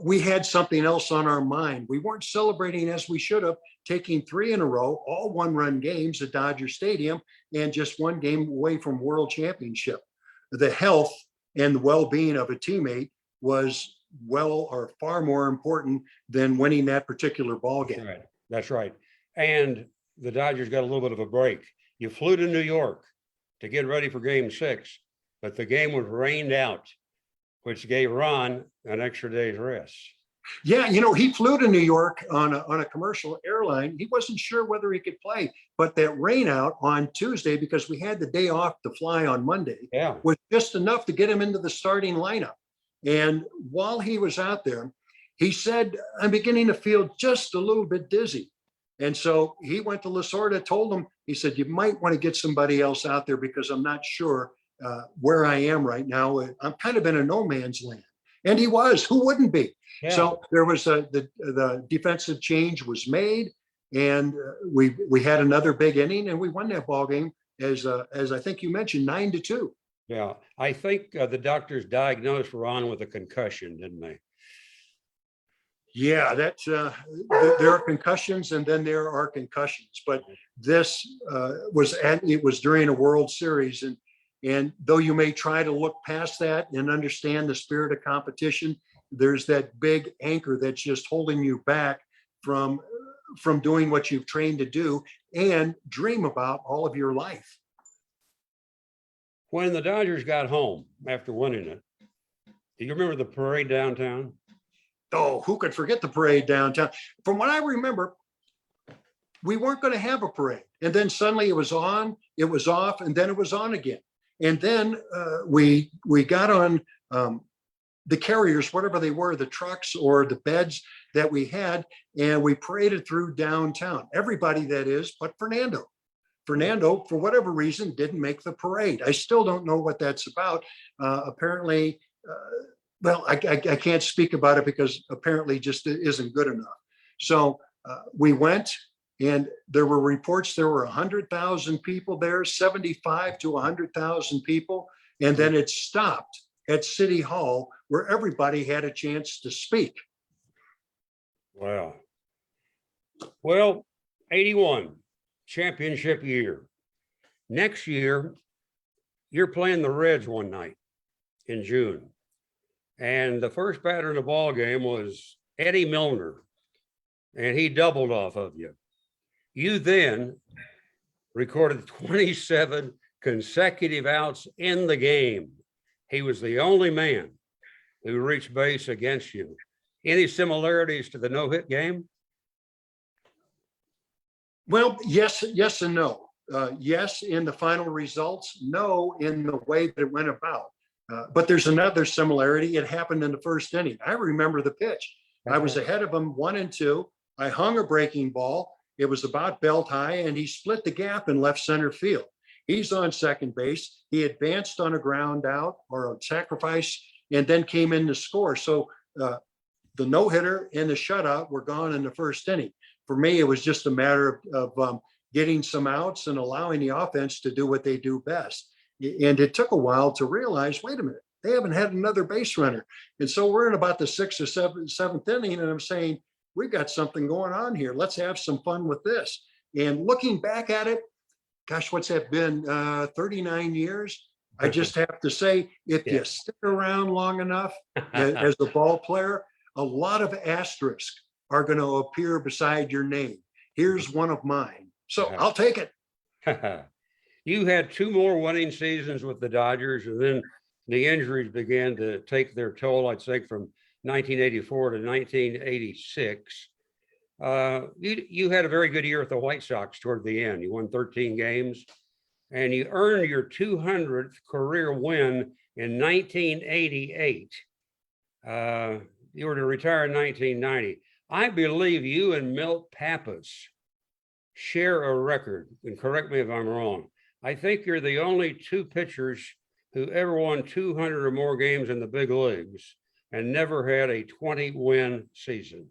we had something else on our mind. We weren't celebrating as we should have, taking 3 in a row, all one-run games at Dodger Stadium, and just one game away from World Championship. The health and the well-being of a teammate was far more important than winning that particular ball game. Right. That's right. And the Dodgers got a little bit of a break. You flew to New York to get ready for Game 6, but the game was rained out, which gave Ron an extra day's rest. Yeah, he flew to New York on a commercial airline. He wasn't sure whether he could play, but that rain out on Tuesday, because we had the day off to fly on Monday, was just enough to get him into the starting lineup. And while he was out there, he said, I'm beginning to feel just a little bit dizzy. And so he went to Lasorda, told him, he said, you might want to get somebody else out there because I'm not sure where I am right now. I'm kind of in a no man's land. And he was. Who wouldn't be? Yeah. So there was the defensive change was made, and we had another big inning, and we won that ball game as I think you mentioned, 9-2. Yeah, I think the doctors diagnosed Ron with a concussion, didn't they? Yeah, there are concussions, and then there are concussions. But this was during a World Series, and though you may try to look past that and understand the spirit of competition, there's that big anchor that's just holding you back from doing what you've trained to do and dream about all of your life. When the Dodgers got home after winning it, do you remember the parade downtown? Oh, who could forget the parade downtown? From what I remember, we weren't going to have a parade. And then suddenly it was on, it was off, and then it was on again. And then we got on the carriers, whatever they were, the trucks or the beds that we had, and we paraded through downtown. Everybody, that is, but Fernando. Fernando, for whatever reason, didn't make the parade. I still don't know what that's about. Apparently, well, I can't speak about it because apparently just isn't good enough. So we went, and there were reports there were 100,000 people there, 75 to 100,000 people. And then it stopped at City Hall, where everybody had a chance to speak. Wow. Well, 81, championship year. Next year, you're playing the Reds one night in June. And the first batter in the ball game was Eddie Milner, and he doubled off of you. You then recorded 27 consecutive outs in the game. He was the only man who reached base against you. Any similarities to the no-hit game? Well, yes and no. Yes in the final results, no in the way that it went about. But there's another similarity. It happened in the first inning. I remember the pitch. I was ahead of him 1-2. I hung a breaking ball. It was about belt high, and he split the gap in left center field. He's on second base. He advanced on a ground out or a sacrifice, and then came in to score. So the no-hitter and the shutout were gone in the first inning. For me, it was just a matter of getting some outs and allowing the offense to do what they do best. And it took a while to realize, wait a minute, they haven't had another base runner. And so we're in about the 6th or 7th inning, and I'm saying, we've got something going on here. Let's have some fun with this. And looking back at it, gosh, what's that been? 39 years? I just have to say, if you stick around long enough as a ball player, a lot of asterisks are going to appear beside your name. Here's one of mine. So Uh-huh. I'll take it. You had two more winning seasons with the Dodgers, and then the injuries began to take their toll, I'd say, from 1984 to 1986. You had a very good year with the White Sox toward the end. You won 13 games, and you earned your 200th career win in 1988. You were to retire in 1990. I believe you and Milt Pappas share a record, and correct me if I'm wrong. I think you're the only two pitchers who ever won 200 or more games in the big leagues and never had a 20-win season.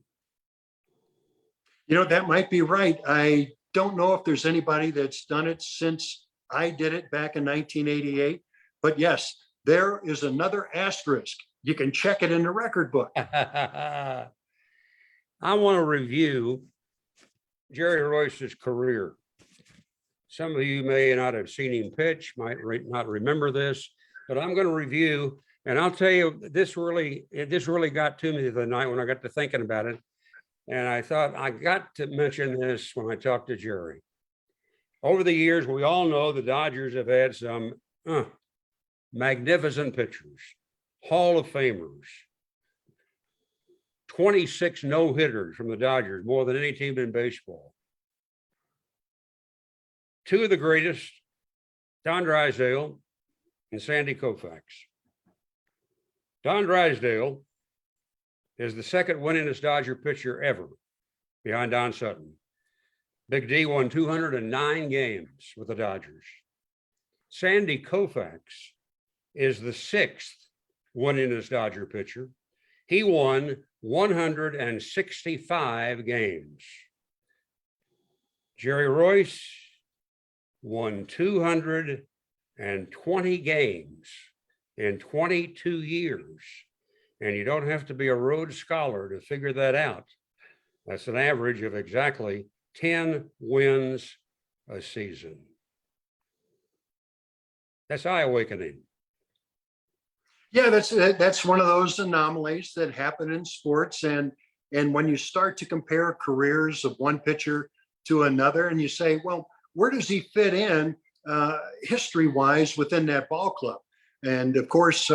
You know, that might be right. I don't know if there's anybody that's done it since I did it back in 1988. But yes, there is another asterisk. You can check it in the record book. I want to review Jerry Royce's career. Some of you may not have seen him pitch, might not remember this, but I'm going to review, and I'll tell you, this really got to me the night when I got to thinking about it. And I thought I got to mention this when I talked to Jerry. Over the years, we all know the Dodgers have had some magnificent pitchers, Hall of Famers, 26 no-hitters from the Dodgers, more than any team in baseball. Two of the greatest, Don Drysdale and Sandy Koufax. Don Drysdale is the second winningest Dodger pitcher ever, behind Don Sutton. Big D won 209 games with the Dodgers. Sandy Koufax is the sixth winningest Dodger pitcher. He won 165 games. Jerry Royce won 220 games in 22 years. And you don't have to be a Rhodes Scholar to figure that out. That's an average of exactly 10 wins a season. That's eye-awakening. Yeah, that's one of those anomalies that happen in sports. And when you start to compare careers of one pitcher to another, and you say, well, where does he fit in history-wise within that ball club? And of course,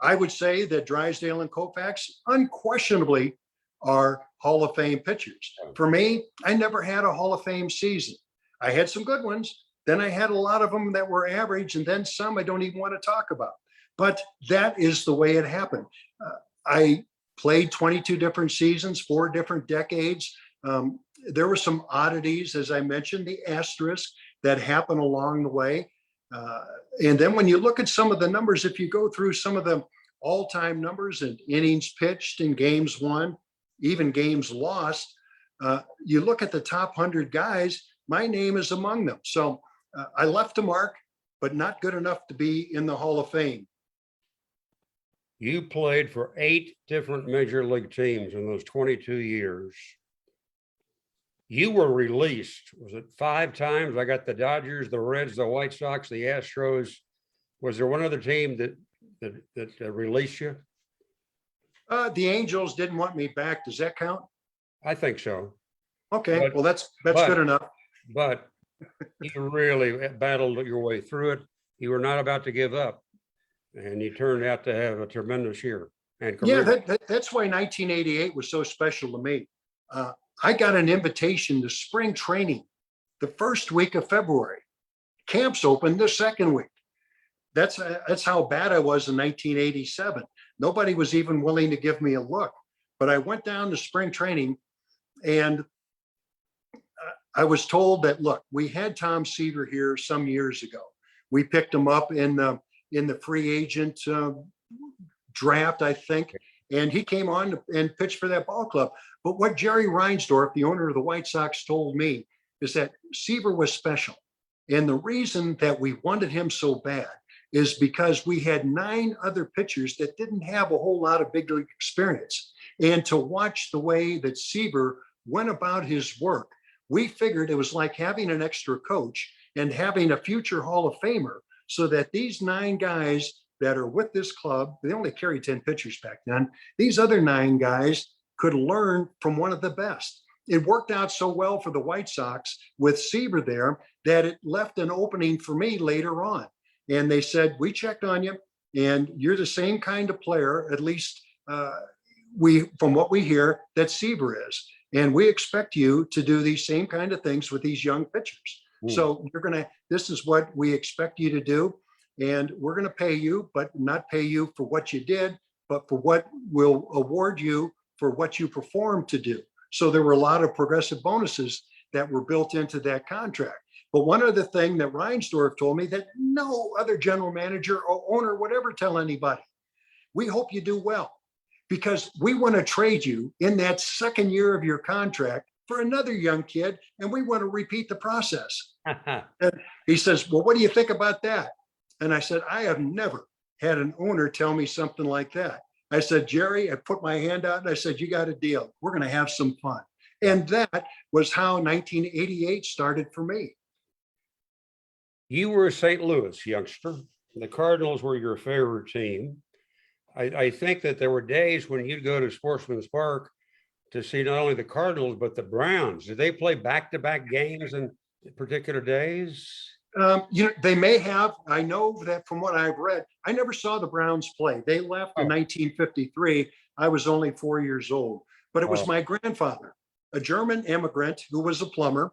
I would say that Drysdale and Koufax unquestionably are Hall of Fame pitchers. For me, I never had a Hall of Fame season. I had some good ones. Then I had a lot of them that were average, and then some I don't even want to talk about. But that is the way it happened. I played 22 different seasons, 4 different decades. There were some oddities, as I mentioned, the asterisk that happened along the way. And then when you look at some of the numbers, if you go through some of the all-time numbers and innings pitched in games won, even games lost, you look at the top 100 guys, my name is among them. So I left a mark, but not good enough to be in the Hall of Fame. You played for 8 different major league teams in those 22 years. You were released, was it 5 times? I got the Dodgers, the Reds, the White Sox, the Astros. Was there one other team that released you? The Angels didn't want me back. Does that count? I think so. Okay, well, that's good enough. But you really battled your way through it. You were not about to give up, and you turned out to have a tremendous year and career. Yeah, that's why 1988 was so special to me. I got an invitation to spring training the first week of February. Camps opened the second week. That's how bad I was in 1987. Nobody was even willing to give me a look. But I went down to spring training, and I was told that, look, we had Tom Seaver here some years ago. We picked him up in the free agent draft, I think, and he came on and pitched for that ball club. But what Jerry Reinsdorf, the owner of the White Sox, told me is that Seaver was special. And the reason that we wanted him so bad is because we had 9 other pitchers that didn't have a whole lot of big league experience. And to watch the way that Seaver went about his work, we figured it was like having an extra coach and having a future Hall of Famer, so that these 9 guys that are with this club, they only carried 10 pitchers back then, these other 9 guys could learn from one of the best. it worked out so well for the White Sox with Seaver there that it left an opening for me later on. And they said, we checked on you and you're the same kind of player, at least from what we hear, that Seaver is. And we expect you to do these same kind of things with these young pitchers. So this is what we expect you to do. And we're going to pay you, but not pay you for what you did, but for what we'll award you for what you performed to do. So there were a lot of progressive bonuses that were built into that contract. But one other thing that Reinsdorf told me that no other general manager or owner would ever tell anybody, we hope you do well because we want to trade you in that second year of your contract for another young kid, and we want to repeat the process. And he says, well, what do you think about that? And I said, I have never had an owner tell me something like that. I said, Jerry, I put my hand out and I said, you got a deal. We're going to have some fun. And that was how 1988 started for me. You were a St. Louis youngster. The Cardinals were your favorite team. I think that there were days when you'd go to Sportsman's Park to see not only the Cardinals, but the Browns. Did they play back-to-back games in particular days? They may have. I know that from what I've read, I never saw the Browns play. They left in 1953. I was only 4 years old, but it was my grandfather, a German immigrant who was a plumber.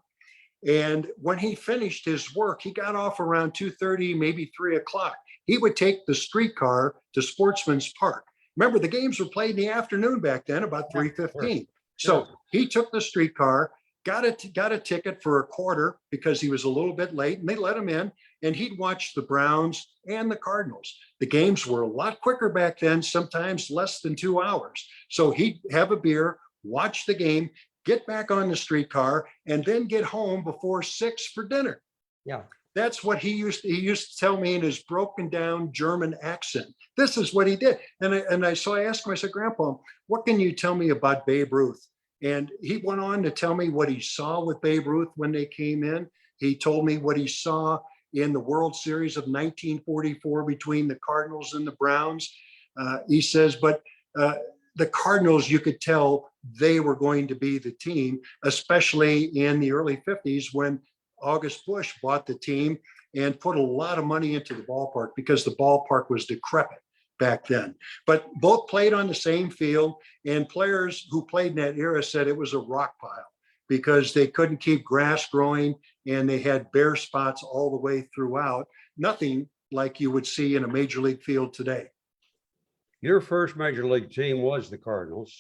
And when he finished his work, he got off around 2:30, maybe 3 o'clock. He would take the streetcar to Sportsman's Park. Remember, the games were played in the afternoon back then, about 3:15. So he took the streetcar, got a ticket for a quarter because he was a little bit late, and they let him in, and he'd watch the Browns and the Cardinals. The games were a lot quicker back then, sometimes less than 2 hours. So he'd have a beer, watch the game, get back on the streetcar, and then get home before 6 for dinner. Yeah. That's what he used to tell me in his broken down German accent. This is what he did. So I asked him, I said, Grandpa, what can you tell me about Babe Ruth? And he went on to tell me what he saw with Babe Ruth when they came in. He told me what he saw in the World Series of 1944 between the Cardinals and the Browns. He says, but the Cardinals, you could tell they were going to be the team, especially in the early 50s when August Busch bought the team and put a lot of money into the ballpark because the ballpark was decrepit back then. But both played on the same field, and players who played in that era said it was a rock pile because they couldn't keep grass growing and they had bare spots all the way throughout. Nothing like you would see in a major league field today. Your first major league team was the Cardinals.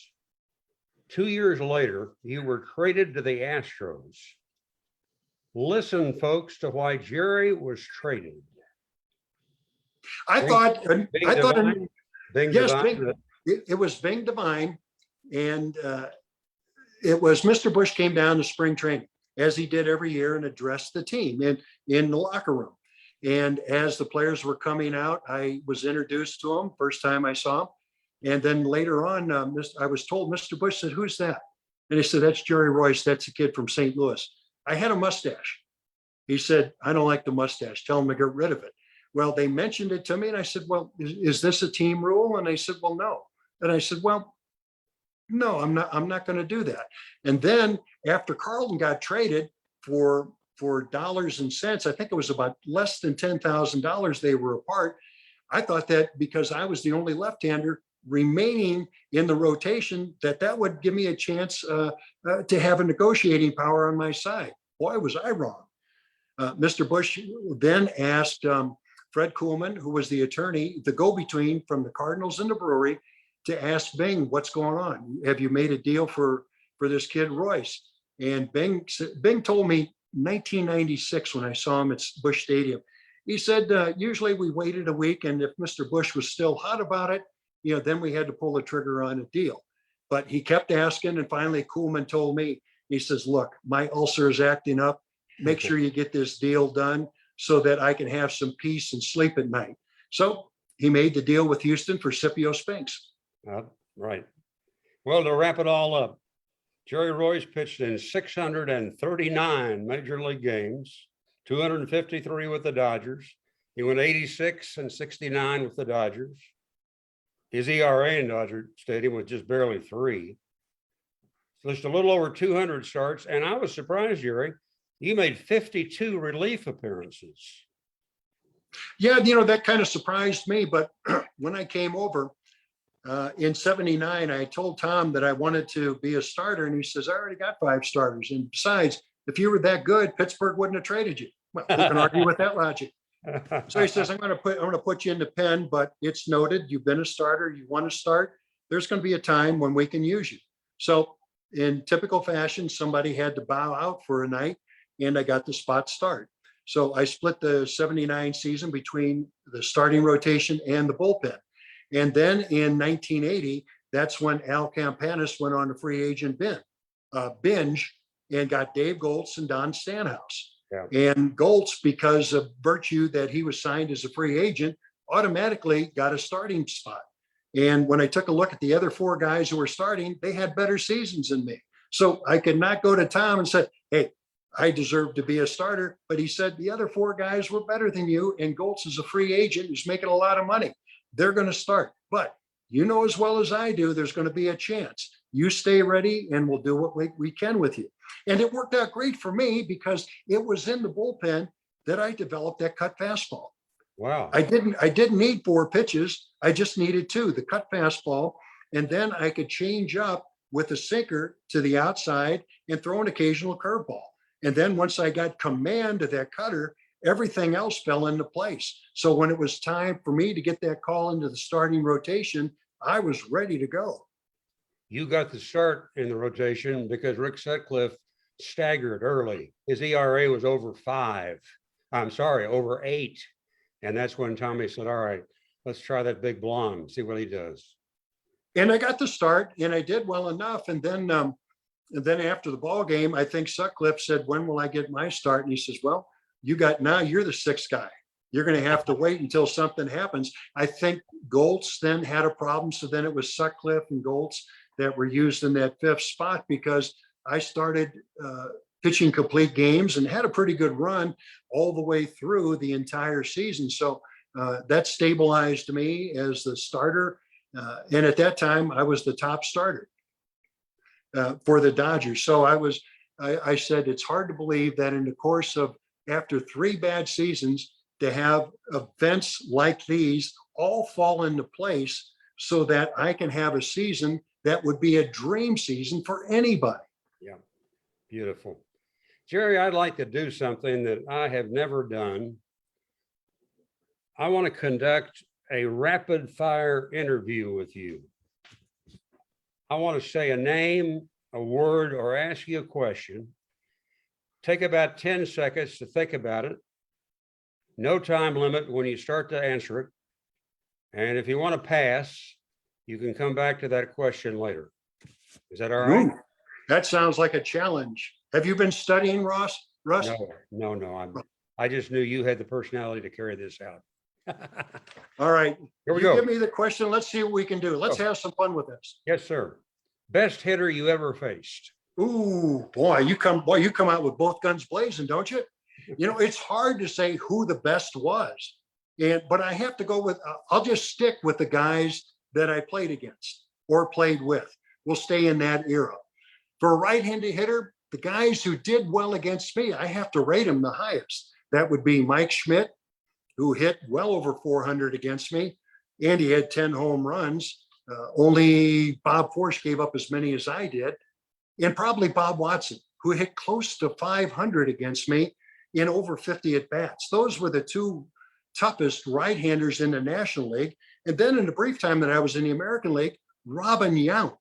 2 years later, you were traded to the Astros. Listen, folks, to why Jerry was traded. I thought Divine. It was Bing Devine, and it was Mr. Busch came down to spring training, as he did every year, and addressed the team in the locker room. And as the players were coming out, I was introduced to them, first time I saw him. And then later on, I was told, Mr. Busch said, who's that? And he said, that's Jerry Royce. That's a kid from St. Louis. I had a mustache. He said, I don't like the mustache. Tell him to get rid of it. Well, they mentioned it to me, and I said, well, is this a team rule? And they said, well, no. And I said, well, no, I'm not going to do that. And then after Carlton got traded for dollars and cents, I think it was about less than $10,000 they were apart. I thought that because I was the only left-hander remaining in the rotation, that would give me a chance to have a negotiating power on my side. Boy, was I wrong. Mr. Busch then asked Fred Kuhlman, who was the attorney, the go-between from the Cardinals and the Brewery, to ask Bing, what's going on? Have you made a deal for this kid Royce? And Bing told me 1996 when I saw him at Busch Stadium. He said, usually we waited a week, and if Mr. Busch was still hot about it, then we had to pull the trigger on a deal. But he kept asking, and finally Kuhlman told me, he says, look, my ulcer is acting up. Make sure you get this deal done so that I can have some peace and sleep at night. So he made the deal with Houston for Scipio Spinks. Right. Well, to wrap it all up, Jerry Royce pitched in 639 major league games, 253 with the Dodgers. He went 86 and 69 with the Dodgers. His ERA in Dodger Stadium was just barely 3. just a little over 200 starts. And I was surprised, Jerry, you made 52 relief appearances. Yeah, that kind of surprised me. But when I came over in '79, I told Tom that I wanted to be a starter. And he says, I already got 5 starters. And besides, if you were that good, Pittsburgh wouldn't have traded you. Well, who can argue with that logic? So he says, I'm going to put you in the pen, but it's noted. You've been a starter. You want to start. There's going to be a time when we can use you. So in typical fashion, somebody had to bow out for a night, and I got the spot start. So I split the '79 season between the starting rotation and the bullpen. And then in 1980, that's when Al Campanis went on a free agent binge and got Dave Goltz and Don Stanhouse. Yeah. And Goltz, because of virtue that he was signed as a free agent, automatically got a starting spot. And when I took a look at the other 4 guys who were starting, they had better seasons than me. So I could not go to Tom and say, hey, I deserve to be a starter. But he said, the other 4 guys were better than you. And Goltz is a free agent who's making a lot of money. They're going to start. But you know as well as I do, there's going to be a chance. You stay ready and we'll do what we can with you. And it worked out great for me because it was in the bullpen that I developed that cut fastball. Wow. I didn't need 4 pitches. I just needed 2, the cut fastball. And then I could change up with a sinker to the outside and throw an occasional curveball. And then once I got command of that cutter, everything else fell into place. So when it was time for me to get that call into the starting rotation, I was ready to go. You got the start in the rotation because Rick Sutcliffe staggered early. His ERA was over 5. I'm sorry, over 8. And that's when Tommy said, all right, let's try that big blonde, see what he does. And I got the start and I did well enough. And then after the ball game, I think Sutcliffe said, when will I get my start? And he says, well, you're the 6th guy. You're going to have to wait until something happens. I think Goltz then had a problem. So then it was Sutcliffe and Goltz that were used in that 5th spot because I started pitching complete games and had a pretty good run all the way through the entire season. So that stabilized me as the starter. And at that time, I was the top starter for the Dodgers. So I said, it's hard to believe that in the course of after 3 bad seasons to have events like these all fall into place so that I can have a season that would be a dream season for anybody. Yeah, beautiful. Jerry, I'd like to do something that I have never done. I want to conduct a rapid fire interview with you. I want to say a name, a word, or ask you a question. Take about 10 seconds to think about it. No time limit when you start to answer it. And if you want to pass, you can come back to that question later. Is that all right? Ooh, that sounds like a challenge. Have you been studying, Russ? No. I just knew you had the personality to carry this out. All right. Here we You go. give me the question. Let's see what we can do. Let's have some fun with this. Yes, sir. Best hitter you ever faced? Ooh, boy, you come out with both guns blazing, don't you? It's hard to say who the best was. But I have to go with, I'll just stick with the guys that I played against or played with. We'll stay in that era. For a right-handed hitter, the guys who did well against me, I have to rate them the highest. That would be Mike Schmidt, who hit well over 400 against me. And he had 10 home runs. Only Bob Forsch gave up as many as I did. And probably Bob Watson, who hit close to 500 against me in over 50 at-bats. Those were the 2 toughest right-handers in the National League. And then in the brief time that I was in the American League, Robin Yount.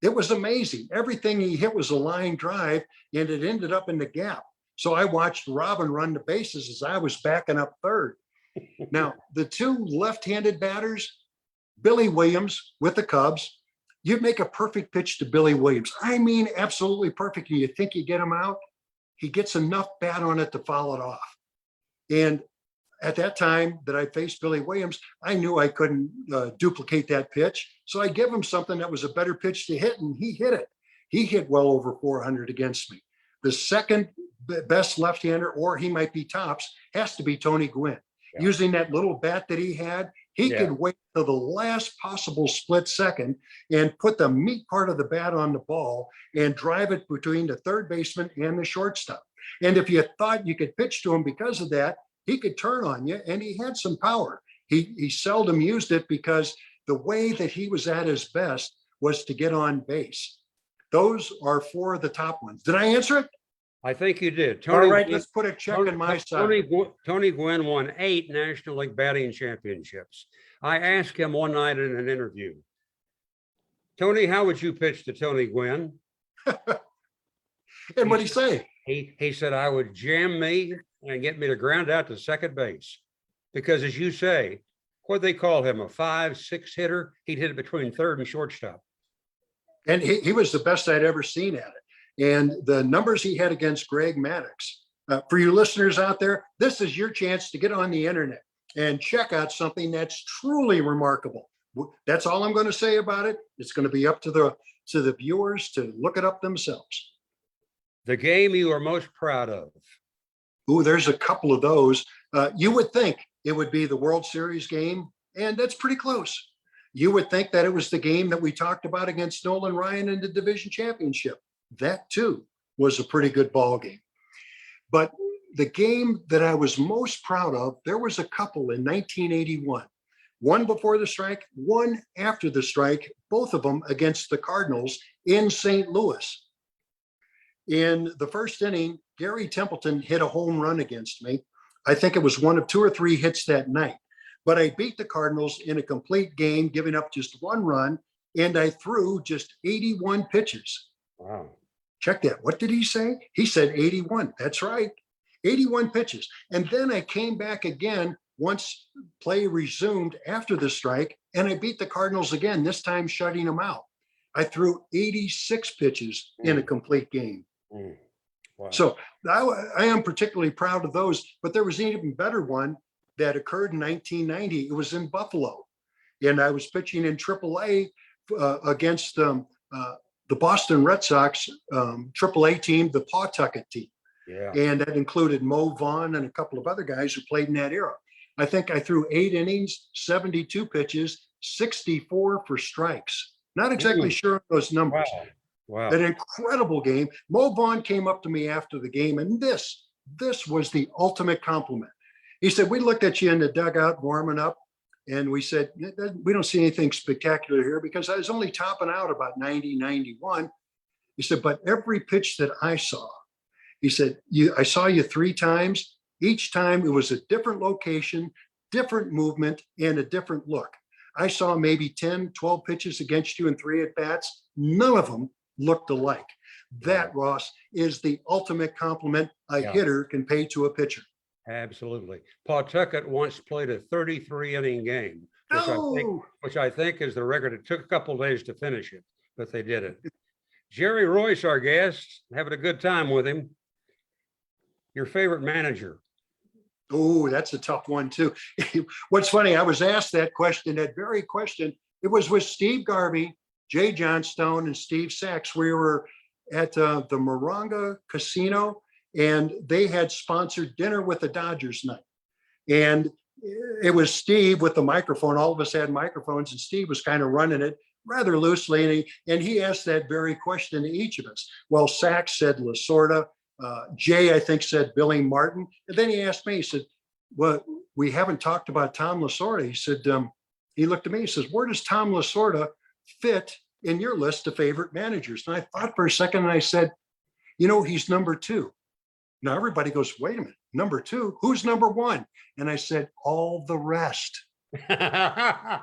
It was amazing. Everything he hit was a line drive, and it ended up in the gap. So I watched Robin run the bases as I was backing up third. Now, the 2 left-handed batters, Billy Williams with the Cubs, you'd make a perfect pitch to Billy Williams. I mean, absolutely perfect. And you think you get him out, he gets enough bat on it to foul it off. And at that time that I faced Billy Williams, I knew I couldn't duplicate that pitch. So I give him something that was a better pitch to hit, and he hit it. He hit well over 400 against me. The second best left-hander, or he might be tops, has to be Tony Gwynn. Yeah. using that little bat that he had. He Yeah. could wait till the last possible split second and put the meat part of the bat on the ball and drive it between the third baseman and the shortstop. And if you thought you could pitch to him because of that, he could turn on you, and he had some power. He seldom used it because the way that he was at his best was to get on base. Those are four of the top ones. Did I answer it? I think you did. All right, let's put a check on my side. Tony Gwynn won 8 National League batting championships. I asked him one night in an interview, Tony, how would you pitch to Tony Gwynn? And what'd he say? He said, I would jam me and get me to ground out to second base. Because as you say, what they call him, a 5-6 hitter, he'd hit it between third and shortstop. And he was the best I'd ever seen at it. And the numbers he had against Greg Maddux, for you listeners out there, this is your chance to get on the internet and check out something that's truly remarkable. That's all I'm going to say about it. It's going to be up to the viewers to look it up themselves. The game you are most proud of? Ooh, there's a couple of those. You would think it would be the World Series game, and that's pretty close. You would think that it was the game that we talked about against Nolan Ryan in the division championship. That too was a pretty good ball game. But the game that I was most proud of, there was a couple in 1981. One before the strike, one after the strike, both of them against the Cardinals in St. Louis. In the first inning, Gary Templeton hit a home run against me. I think it was one of 2 or 3 hits that night. But I beat the Cardinals in a complete game, giving up just 1 run, and I threw just 81 pitches. Wow. Check that. What did he say? He said 81. That's right. 81 pitches. And then I came back again once play resumed after the strike, and I beat the Cardinals again, this time shutting them out. I threw 86 pitches in a complete game. Wow. So I am particularly proud of those, but there was an even better one that occurred in 1990. It was in Buffalo, and I was pitching in AAA against the Boston Red Sox AAA team, the Pawtucket team. Yeah. And that included Mo Vaughn and a couple of other guys who played in that era. I think I threw 8 innings, 72 pitches, 64 for strikes. Not exactly sure of those numbers. Wow. An incredible game. Mo Vaughn came up to me after the game, and this was the ultimate compliment. He said, we looked at you in the dugout warming up, and we said, we don't see anything spectacular here, because I was only topping out about 90, 91. He said, but every pitch that I saw, he said, I saw you 3 times. Each time it was a different location, different movement, and a different look. I saw maybe 10, 12 pitches against you in 3 at-bats. None of them looked alike. That, Ross, is the ultimate compliment a hitter can pay to a pitcher. Absolutely. Pawtucket once played a 33-inning game, which I think is the record. It took a couple of days to finish it, but they did it. Jerry Royce, our guest, having a good time with him. Your favorite manager? Oh, that's a tough one too. What's funny, I was asked that question, that very question. It was with Steve Garvey, Jay Johnstone, and Steve Sachs. We were at the Moronga Casino, and they had sponsored dinner with the Dodgers night. And it was Steve with the microphone. All of us had microphones, and Steve was kind of running it rather loosely. And he asked that very question to each of us. Well, Sachs said Lasorda. Jay, I think, said Billy Martin. And then he asked me, he said, well, we haven't talked about Tom Lasorda. He said, he looked at me, he says, where does Tom Lasorda fit in your list of favorite managers? And I thought for a second, and I said, he's number 2. Now everybody goes, wait a minute, number 2? Who's number 1? And I said, all the rest. Oh,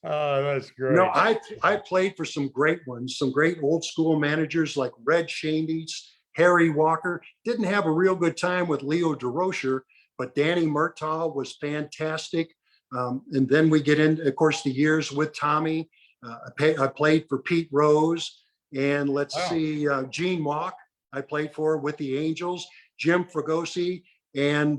that's great. No, I played for some great ones, some great old school managers like Red Shandies, Harry Walker. Didn't have a real good time with Leo DeRocher, but Danny Murtaugh was fantastic. And then we get into, of course, the years with Tommy. I played for Pete Rose, and see, Gene Walk I played for with the Angels, Jim Fregosi, and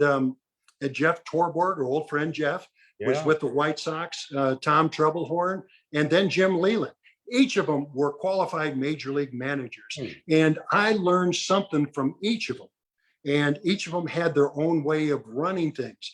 Jeff Torborg, our old friend Jeff, was with the White Sox, Tom Troublehorn, and then Jim Leland. Each of them were qualified major league managers. And I learned something from each of them. and each of them had their own way of running things.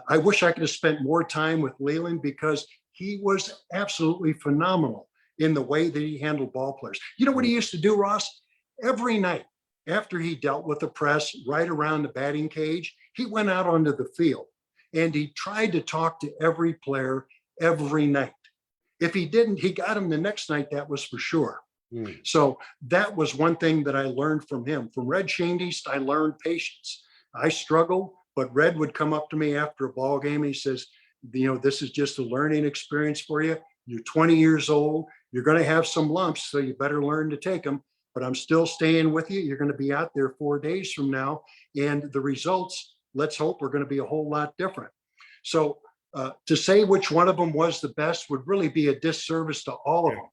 I wish I could have spent more time with Leland because he was absolutely phenomenal in the way that he handled ball players. You know what he used to do, Ross? Every night after he dealt with the press right around the batting cage, he went out onto the field and he tried to talk to every player every night. If he didn't, he got him the next night, that was for sure. So that was one thing that I learned from him. From Red Shandiest, I learned patience. I struggled, but Red would come up to me after a ball game. And he says, this is just a learning experience for you. You're 20 years old. You're going to have some lumps, so you better learn to take them. But I'm still staying with you. You're going to be out there 4 days from now. And the results, let's hope, are going to be a whole lot different. So to say which one of them was the best would really be a disservice to all of them.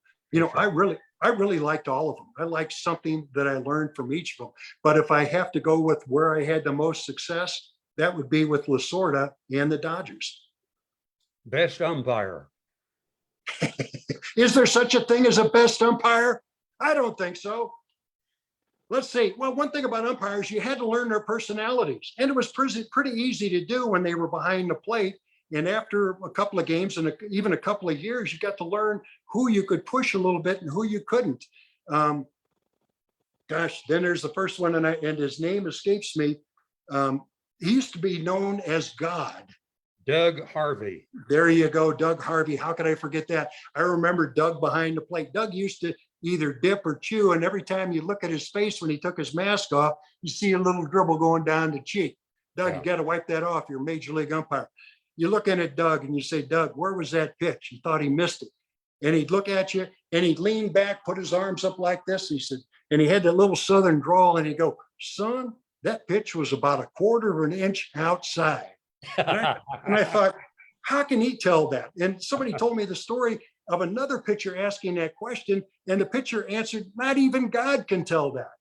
I really liked all of them. I liked something that I learned from each of them. But if I have to go with where I had the most success, that would be with Lasorda and the Dodgers. Best umpire. Is there such a thing as a best umpire? I don't think so. Let's see. Well, one thing about umpires, you had to learn their personalities. And it was pretty easy to do when they were behind the plate. And after a couple of games and even a couple of years, you got to learn who you could push a little bit and who you couldn't. Then there's the first one, and his name escapes me. He used to be known as God. Doug Harvey. There you go, Doug Harvey. How could I forget that? I remember Doug behind the plate. Doug used to either dip or chew, and every time you look at his face when he took his mask off, you see a little dribble going down the cheek. Doug, You got to wipe that off. You're a major league umpire. You're looking at Doug and you say, Doug, where was that pitch? He thought he missed it. And he'd look at you and he'd lean back, put his arms up like this. He said, and he had that little Southern drawl and he'd go, son, that pitch was about 1/4 of an inch outside. And I thought, how can he tell that? And somebody told me the story of another pitcher asking that question, and the pitcher answered, not even God can tell that.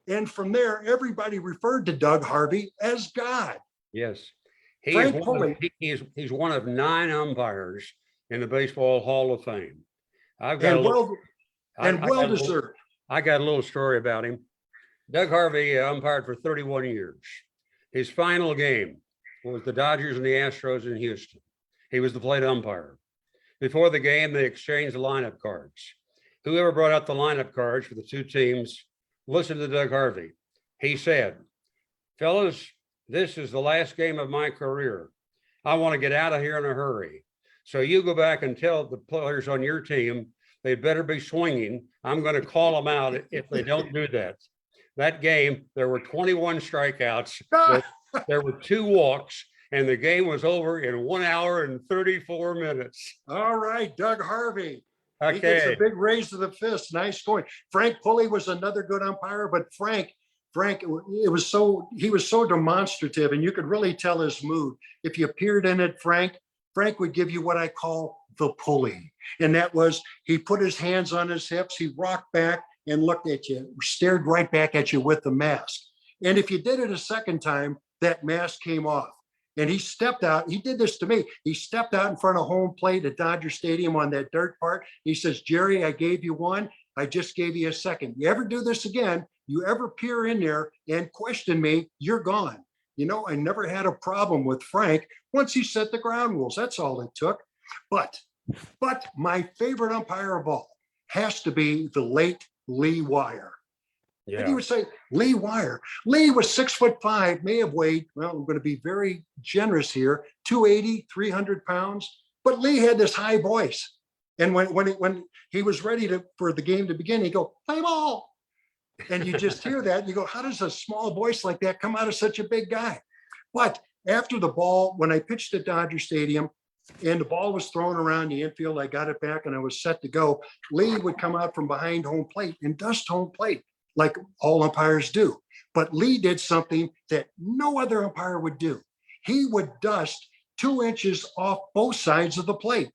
And from there, everybody referred to Doug Harvey as God. Yes. He's one of 9 umpires in the Baseball Hall of Fame. Well deserved. I got a little story about him. Doug Harvey umpired for 31 years. His final game was the Dodgers and the Astros in Houston. He was the plate umpire. Before the game, they exchanged the lineup cards. Whoever brought out the lineup cards for the two teams listened to Doug Harvey. He said, fellas, this is the last game of my career. I want to get out of here in a hurry. So you go back and tell the players on your team they better be swinging. I'm going to call them out if they don't do that. That game, there were 21 strikeouts. There were 2 walks, and the game was over in 1 hour and 34 minutes. All right, Doug Harvey. Okay. He gets a big raise to the fist. Nice scoring. Frank Pulley was another good umpire, but Frank, he was so demonstrative, and you could really tell his mood. If you appeared in it, Frank would give you what I call the pulley. And that was, he put his hands on his hips, he rocked back and looked at you, stared right back at you with the mask. And if you did it a second time, that mask came off. And he stepped out. He did this to me. He stepped out in front of home plate at Dodger Stadium on that dirt part. He says, Jerry, I gave you one. I just gave you a second. You ever do this again, you ever peer in there and question me, you're gone. I never had a problem with Frank once he set the ground rules. That's all it took. But my favorite umpire of all has to be the late Lee Wire. Yeah. And he would say, Lee Wire. Lee was 6'5", may have weighed, well, I'm going to be very generous here, 280, 300 pounds. But Lee had this high voice. And when he was ready for the game to begin, he'd go, play ball. And you just hear that, and you go, how does a small voice like that come out of such a big guy? But after the ball, when I pitched at Dodger Stadium, and the ball was thrown around the infield, I got it back and I was set to go. Lee would come out from behind home plate and dust home plate like all umpires do. But Lee did something that no other umpire would do. He would dust 2 inches off both sides of the plate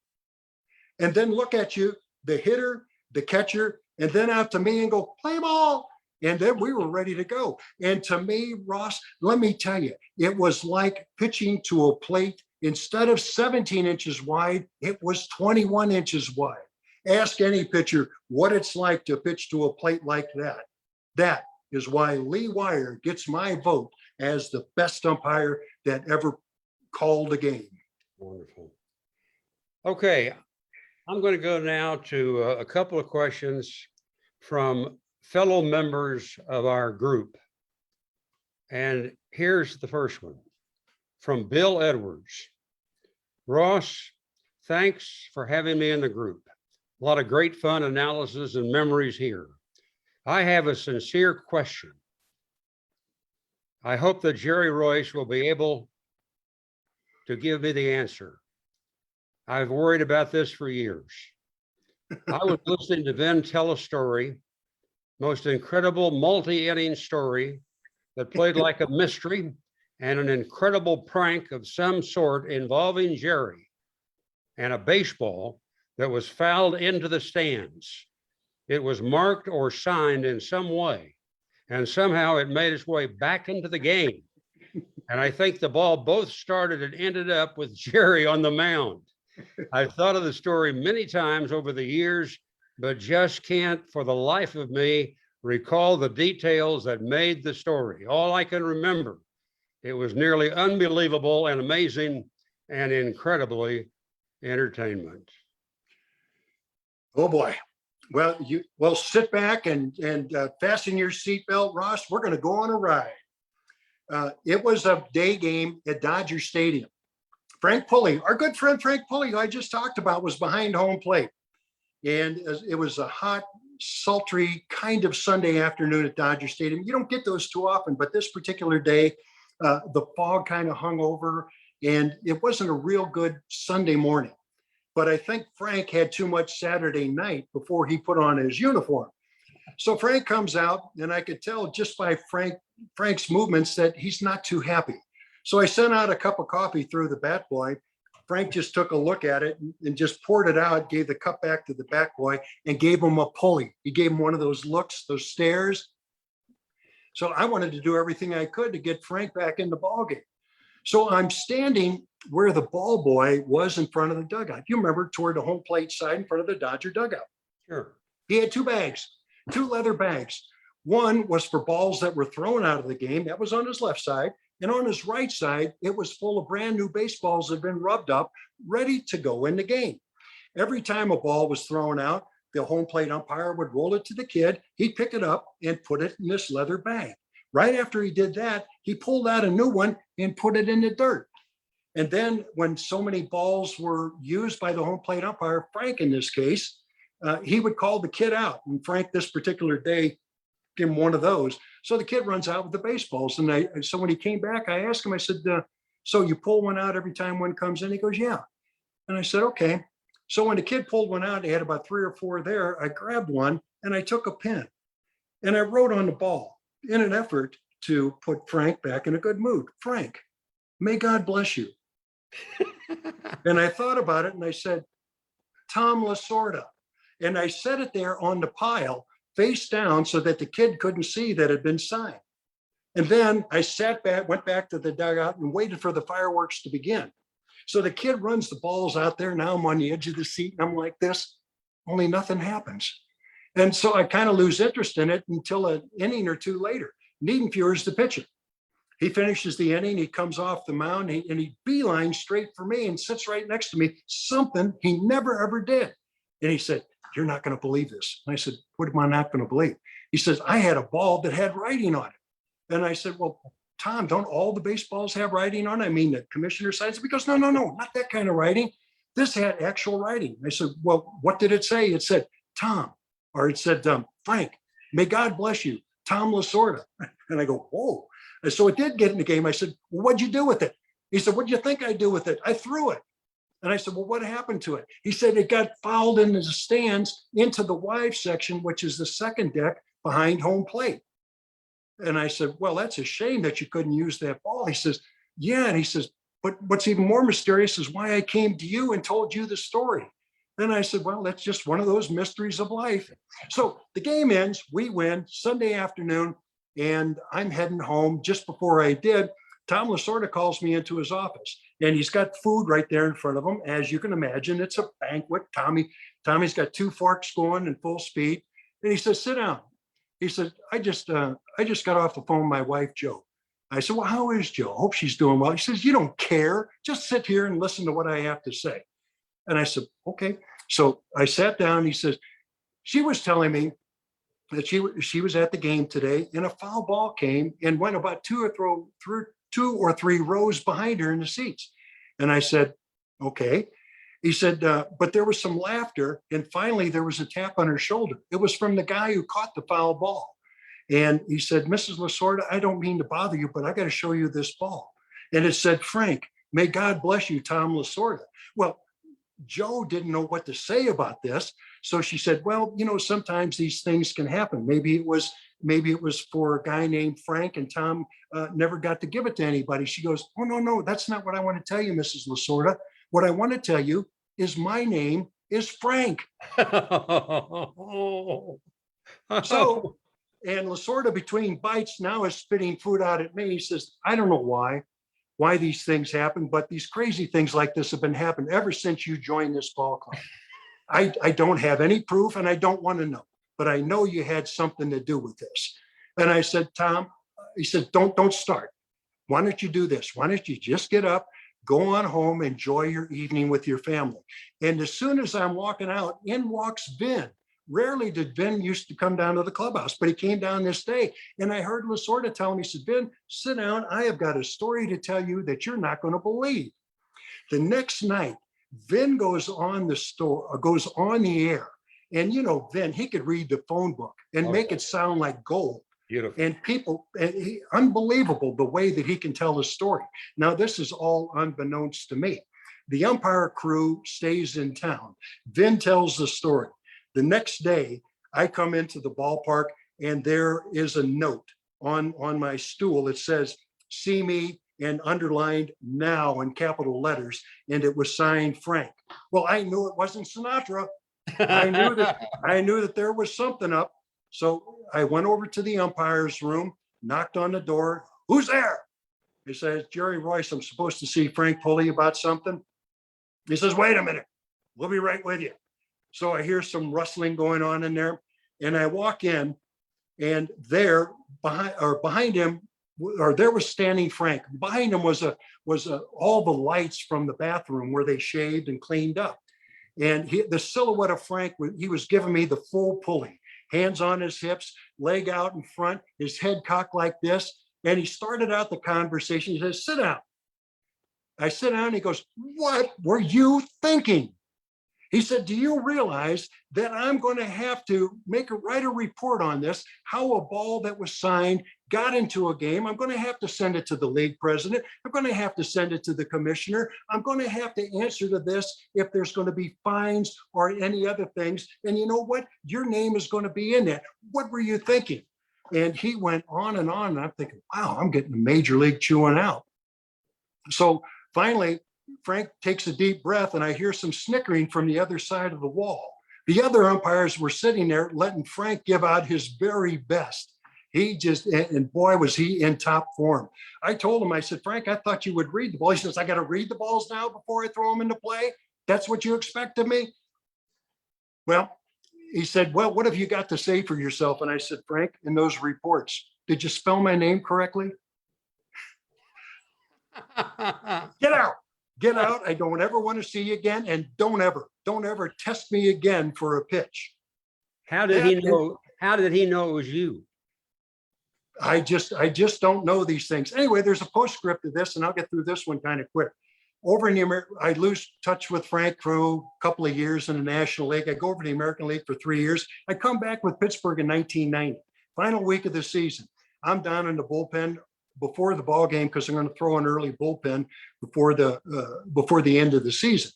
and then look at you, the hitter, the catcher, and then out to me and go, play ball. And then we were ready to go. And to me, Ross, let me tell you, it was like pitching to a plate. Instead of 17 inches wide, it was 21 inches wide. Ask any pitcher what it's like to pitch to a plate like that. That is why Lee Wire gets my vote as the best umpire that ever called a game. Wonderful. Okay, I'm going to go now to a couple of questions from fellow members of our group. And here's the first one from Bill Edwards. Ross, thanks for having me in the group. A lot of great fun analysis and memories here. I have a sincere question. I hope that Jerry Royce will be able to give me the answer. I've worried about this for years. I was listening to Vin tell a story, most incredible multi-inning story that played like a mystery and an incredible prank of some sort involving Jerry and a baseball that was fouled into the stands. It was marked or signed in some way, and somehow it made its way back into the game. And I think the ball both started and ended up with Jerry on the mound. I've thought of the story many times over the years, but just can't for the life of me recall the details that made the story. All I can remember, it was nearly unbelievable and amazing and incredibly entertainment. Oh boy. Well, sit back and fasten your seatbelt, Ross. We're going to go on a ride. It was a day game at Dodger Stadium. Frank Pulley, our good friend Frank Pulley, who I just talked about, was behind home plate. And it was a hot, sultry kind of Sunday afternoon at Dodger Stadium. You don't get those too often, but this particular day, the fog kind of hung over, and it wasn't a real good Sunday morning. But I think Frank had too much Saturday night before he put on his uniform. So Frank comes out, and I could tell just by Frank's movements that he's not too happy. So I sent out a cup of coffee through the bat boy. Frank just took a look at it and just poured it out, gave the cup back to the bat boy, and gave him a pulley. He gave him one of those looks, those stares. So I wanted to do everything I could to get Frank back in the ballgame. So I'm standing where the ball boy was in front of the dugout. You remember, toward the home plate side in front of the Dodger dugout. Sure. He had two bags, two leather bags. One was for balls that were thrown out of the game. That was on his left side. And on his right side, it was full of brand new baseballs that had been rubbed up, ready to go in the game. Every time a ball was thrown out, the home plate umpire would roll it to the kid. He'd pick it up and put it in this leather bag. Right after he did that, he pulled out a new one and put it in the dirt. And then when so many balls were used by the home plate umpire, Frank in this case, he would call the kid out. And Frank this particular day gave him one of those. So the kid runs out with the baseballs. And so when he came back, I asked him, I said, so you pull one out every time one comes in? He goes, yeah. And I said, okay. So when the kid pulled one out, he had about 3 or 4 there. I grabbed one and I took a pen and I wrote on the ball in an effort to put Frank back in a good mood. Frank, may God bless you. And I thought about it and I said, Tom Lasorda. And I set it there on the pile face down so that the kid couldn't see that it had been signed. And then I sat back, went back to the dugout and waited for the fireworks to begin. So the kid runs the balls out there. Now I'm on the edge of the seat and I'm like this, only nothing happens. And so I kind of lose interest in it until an inning or two later. Niedenfuhr's the pitcher. He finishes the inning, he comes off the mound and he beelines straight for me and sits right next to me, something he never ever did. And he said, you're not going to believe this. And I said, what am I not going to believe? He says, I had a ball that had writing on it. And I said, well, Tom, don't all the baseballs have writing on it? I mean, the commissioner signs it. Because no, not that kind of writing. This had actual writing. I said, well, what did it say? It said, Tom, or it said, Frank, may God bless you, Tom Lasorda. And I go, whoa. And so it did get in the game. I said, well, what'd you do with it? He said, what do you think I do with it? I threw it. And I said, well, what happened to it? He said, it got fouled into the stands into the wide section, which is the second deck behind home plate. And I said, well, that's a shame that you couldn't use that ball. He says, yeah. And he says, but what's even more mysterious is why I came to you and told you the story. Then I said, well, that's just one of those mysteries of life. So the game ends, we win Sunday afternoon, and I'm heading home. Just before I did, Tom Lasorda calls me into his office and he's got food right there in front of him. As you can imagine, it's a banquet. Tommy's got 2 forks going in full speed. And he says, sit down. He said, I just got off the phone with my wife, Joe. I said, well, how is Joe? Hope she's doing well. He says, you don't care. Just sit here and listen to what I have to say. And I said, okay. So I sat down. He says, she was telling me that she was at the game today and a foul ball came and went about two or three rows behind her in the seats. And I said, okay. He said, but there was some laughter. And finally, there was a tap on her shoulder. It was from the guy who caught the foul ball. And he said, Mrs. Lasorda, I don't mean to bother you, but I got to show you this ball. And it said, Frank, may God bless you, Tom Lasorda. Well, Joe didn't know what to say about this. So she said, well, sometimes these things can happen. Maybe it was for a guy named Frank and Tom never got to give it to anybody. She goes, oh, no, that's not what I want to tell you, Mrs. Lasorda. What I want to tell you is my name is Frank. So, and Lasorda between bites now is spitting food out at me. He says, I don't know why these things happen, but these crazy things like this have been happening ever since you joined this ball club. I don't have any proof and I don't want to know, but I know you had something to do with this. And I said, Tom, he said, don't start. Why don't you do this? Why don't you just get up, go on home, enjoy your evening with your family. And as soon as I'm walking out, in walks Vin. Rarely did Vin used to come down to the clubhouse, but he came down this day. And I heard Lasorda tell me, he said, Vin, sit down. I have got a story to tell you that you're not going to believe. The next night, Vin goes on the air. And Vin, he could read the phone book and make it sound like gold. Beautiful. And people, unbelievable the way that he can tell a story. Now, this is all unbeknownst to me. The umpire crew stays in town. Vin tells the story. The next day, I come into the ballpark and there is a note on my stool. It says, see me, and underlined now in capital letters. And it was signed Frank. Well, I knew it wasn't Sinatra. I knew that there was something up. So I went over to the umpire's room, knocked on the door. Who's there? He says, Jerry Royce, I'm supposed to see Frank Pulley about something. He says, wait a minute. We'll be right with you. So I hear some rustling going on in there, and I walk in, and there behind him, or there was standing Frank. Behind him was all the lights from the bathroom where they shaved and cleaned up. And the silhouette of Frank, he was giving me the full Pulley, hands on his hips, leg out in front, his head cocked like this. And he started out the conversation. He says, sit down. I sit down. He goes, what were you thinking? He said, do you realize that I'm going to have to write a report on this, how a ball that was signed got into a game. I'm going to have to send it to the league president. I'm going to have to send it to the commissioner. I'm going to have to answer to this if there's going to be fines or any other things. And you know what? Your name is going to be in that. What were you thinking? And he went on. And I'm thinking, wow, I'm getting a major league chewing out. So finally, Frank takes a deep breath and I hear some snickering from the other side of the wall. The other umpires were sitting there letting Frank give out his very best. And boy, was he in top form. I told him, I said, Frank, I thought you would read the ball. He says, I got to read the balls now before I throw them into play. That's what you expect of me? Well, he said, well, what have you got to say for yourself? And I said, Frank, in those reports, did you spell my name correctly? Get out. Get out. I don't ever want to see you again. And don't ever test me again for a pitch. How did he know it was you? I just don't know these things. Anyway, there's a postscript to this, and I'll get through this one kind of quick. Over in I lose touch with Frank for a couple of years in the National League. I go over to the American League for 3 years. I come back with Pittsburgh in 1990. Final week of the season. I'm down in the bullpen before the ball game because I'm going to throw an early bullpen before the end of the season.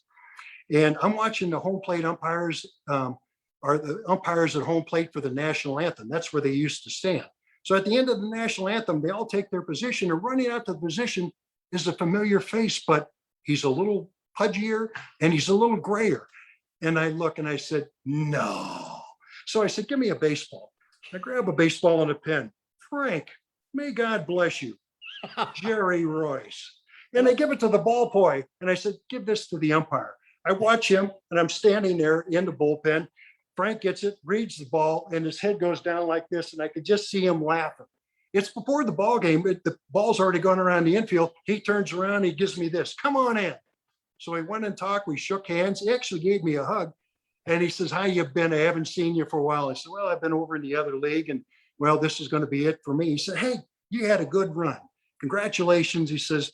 And I'm watching the home plate umpires, are the umpires at home plate for the national anthem. That's where they used to stand. So at the end of the national anthem, they all take their position, and running out to the position is a familiar face, but he's a little pudgier and he's a little grayer. And I look and I said, no. So I said, give me a baseball. I grab a baseball and a pen. Frank, may God bless you. Jerry Royce. And I give it to the ball boy. And I said, give this to the umpire. I watch him and I'm standing there in the bullpen. Frank gets it, reads the ball, and his head goes down like this, and I could just see him laughing. It's before the ball game. The ball's already gone around the infield. He turns around, he gives me this, come on in. So we went and talked, we shook hands. He actually gave me a hug. And he says, how you been? I haven't seen you for a while. I said, well, I've been over in the other league, and well, this is going to be it for me. He said, hey, you had a good run. Congratulations. He says,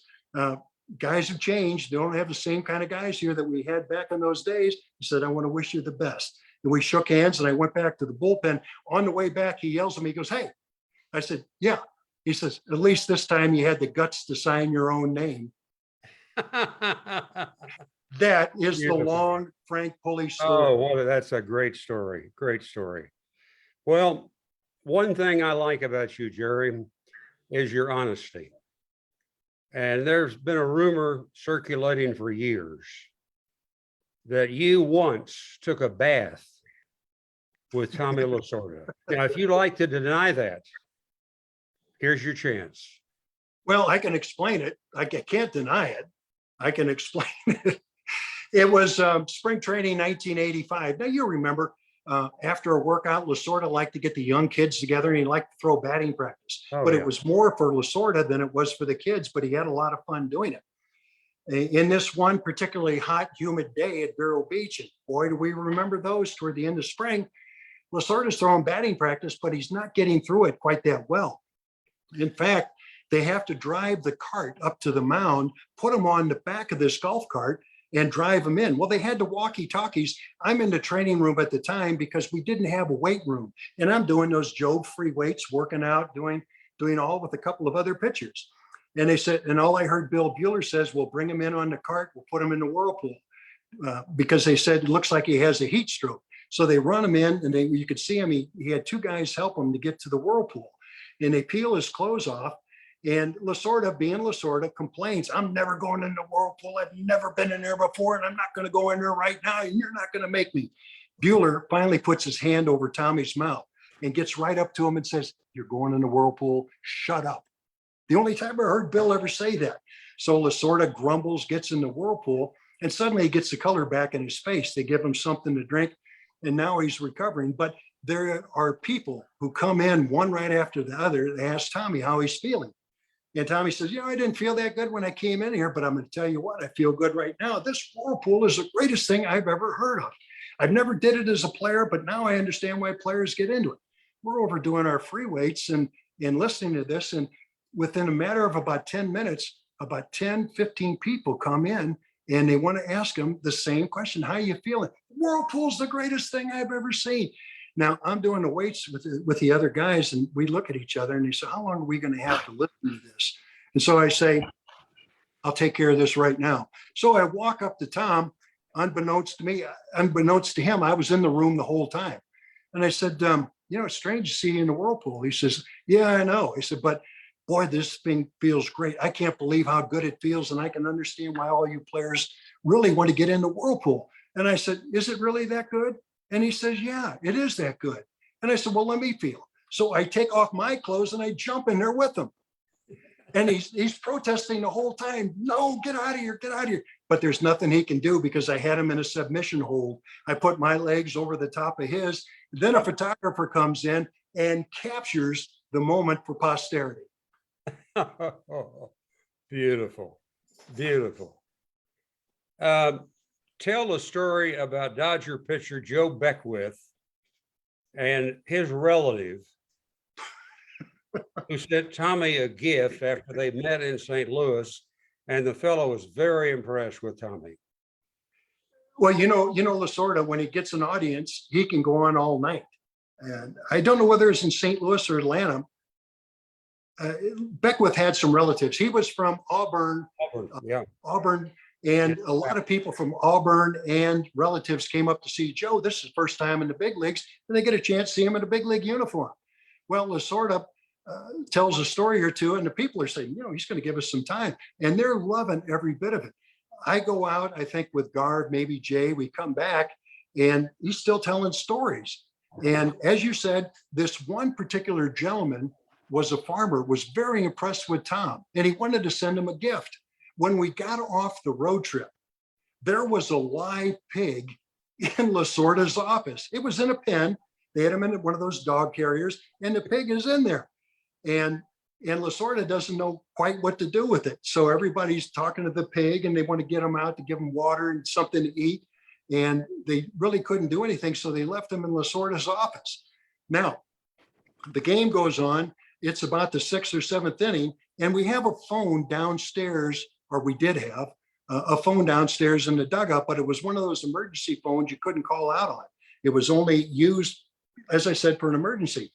guys have changed. They don't have the same kind of guys here that we had back in those days. He said, I want to wish you the best. And we shook hands, and I went back to the bullpen. On the way back, he yells at me, he goes, hey. I said, yeah. He says, at least this time you had the guts to sign your own name. That is the long Frank Pulley story. Oh, well, that's a great story. Great story. Well, one thing I like about you, Jerry, is your honesty. And there's been a rumor circulating for years that you once took a bath with Tommy Lasorda. Now, if you'd like to deny that, here's your chance. Well, I can explain it. I can't deny it. I can explain it. It was spring training 1985. Now, you remember after a workout, Lasorda liked to get the young kids together, and he liked to throw batting practice. But it was more for Lasorda than it was for the kids, but he had a lot of fun doing it. In this one particularly hot, humid day at Vero Beach, and boy, do we remember those toward the end of spring, Lasorda's throwing batting practice, but he's not getting through it quite that well. In fact, they have to drive the cart up to the mound, put him on the back of this golf cart, and drive him in. Well, they had the walkie-talkies. I'm in the training room at the time because we didn't have a weight room. And I'm doing those Joe free weights, working out, doing all with a couple of other pitchers. And they said, and all I heard Bill Bueller says, we'll bring him in on the cart, we'll put him in the whirlpool. Because they said, it looks like he has a heat stroke. So they run him in, and you could see him, he had two guys help him to get to the whirlpool. And they peel his clothes off. And Lasorda, being Lasorda, complains, I'm never going in the whirlpool. I've never been in there before, and I'm not going to go in there right now, and you're not going to make me. Bueller finally puts his hand over Tommy's mouth and gets right up to him and says, you're going in the whirlpool, shut up. The only time I heard Bill ever say that. So Lasorda grumbles, gets in the whirlpool, and suddenly he gets the color back in his face. They give him something to drink, and now he's recovering. But there are people who come in one right after the other. They ask Tommy how he's feeling. And Tommy says, I didn't feel that good when I came in here, but I'm going to tell you what, I feel good right now. This whirlpool is the greatest thing I've ever heard of. I've never did it as a player, but now I understand why players get into it. We're over doing our free weights and listening to this. And within a matter of about 10 minutes, about 10, 15 people come in and they want to ask him the same question. How are you feeling? Whirlpool's the greatest thing I've ever seen. Now, I'm doing the weights with the other guys, and we look at each other and they say, how long are we going to have to listen to this? And so I say, I'll take care of this right now. So I walk up to Tom, unbeknownst to me, unbeknownst to him, I was in the room the whole time. And I said, it's strange to see you in the whirlpool. He says, yeah, I know. I said, but boy, this thing feels great. I can't believe how good it feels. And I can understand why all you players really want to get in the whirlpool. And I said, is it really that good? And he says, yeah, it is that good. And I said, well, let me feel. So I take off my clothes and I jump in there with him. And he's protesting the whole time. No, get out of here, get out of here. But there's nothing he can do because I had him in a submission hold. I put my legs over the top of his. Then a photographer comes in and captures the moment for posterity. Beautiful, beautiful. Tell a story about Dodger pitcher Joe Beckwith and his relative who sent Tommy a gift after they met in St. Louis, and the fellow was very impressed with Tommy. Well, Lasorda, when he gets an audience, he can go on all night. And I don't know whether it's in St. Louis or Atlanta. Beckwith had some relatives. He was from Auburn. Auburn. And a lot of people from Auburn and relatives came up to see Joe. This is his first time in the big leagues, and they get a chance to see him in a big league uniform. Well, Lasorda tells a story or two, and the people are saying, he's going to give us some time. And they're loving every bit of it. I go out, I think, with Garv, maybe Jay. We come back, and he's still telling stories. And as you said, this one particular gentleman was a farmer, was very impressed with Tom, and he wanted to send him a gift. When we got off the road trip, there was a live pig in Lasorda's office. It was in a pen. They had him in one of those dog carriers, and the pig is in there. And Lasorda doesn't know quite what to do with it. So everybody's talking to the pig, and they want to get him out to give him water and something to eat. And they really couldn't do anything. So they left him in Lasorda's office. Now, the game goes on. It's about the 6th or 7th inning. And we have a phone downstairs, or we did have a phone downstairs in the dugout, but it was one of those emergency phones you couldn't call out on. It was only used, as I said, for an emergency.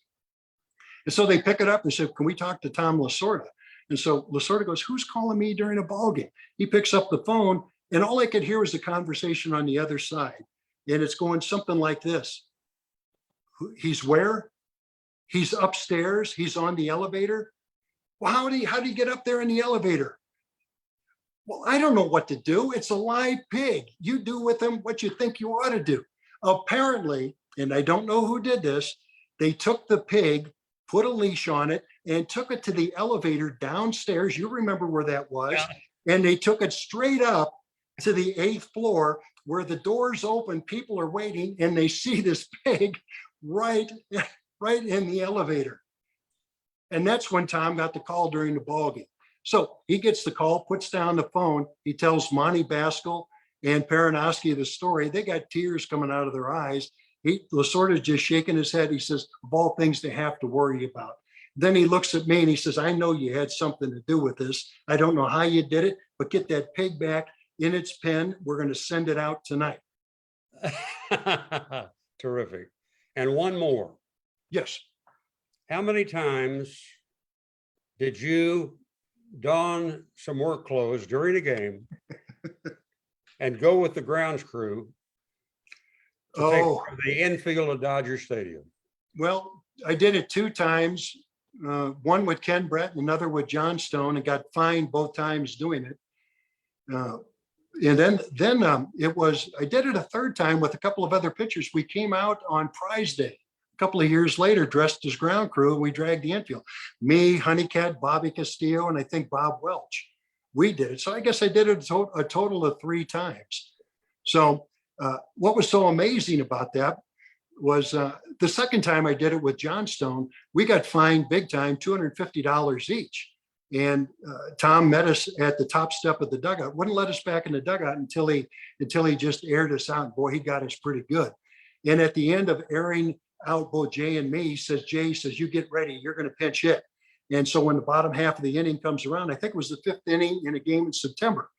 And so they pick it up and say, can we talk to Tom Lasorda? And so Lasorda goes, who's calling me during a ball game? He picks up the phone, and all I could hear was the conversation on the other side. And it's going something like this. He's where? He's upstairs. He's on the elevator. Well, how do you get up there in the elevator? Well, I don't know what to do. It's a live pig. You do with him what you think you ought to do. Apparently, and I don't know who did this, they took the pig, put a leash on it, and took it to the elevator downstairs. You remember where that was. Yeah. And they took it straight up to the 8th floor where the doors open, people are waiting, and they see this pig right in the elevator. And that's when Tom got the call during the ball game. So he gets the call, puts down the phone. He tells Monty Baskell and Peronoski the story. They got tears coming out of their eyes. Lasorda's just shaking his head. He says, of all things to have to worry about. Then he looks at me and he says, I know you had something to do with this. I don't know how you did it, but get that pig back in its pen. We're going to send it out tonight. Terrific. And one more. Yes. How many times did you don some work clothes during a game and go with the grounds crew to take the infield of Dodger Stadium? Well, I did it 2 times, one with Ken Brett and another with John Stone, and got fined both times doing it. And then I did it a 3rd time with a couple of other pitchers. We came out on Prize Day a couple of years later, dressed as ground crew, and we dragged the infield. Me, Honeycat, Bobby Castillo, and I think Bob Welch. We did it. So I guess I did it a total of 3 times. So what was so amazing about that was the 2nd time I did it with John Stone, we got fined big time, $250 each. And Tom met us at the top step of the dugout, wouldn't let us back in the dugout until he just aired us out. Boy, he got us pretty good. And at the end of airing out both Jay and me, Jay says, you get ready, you're going to pinch hit. And so when the bottom half of the inning comes around, I think it was the 5th inning in a game in September,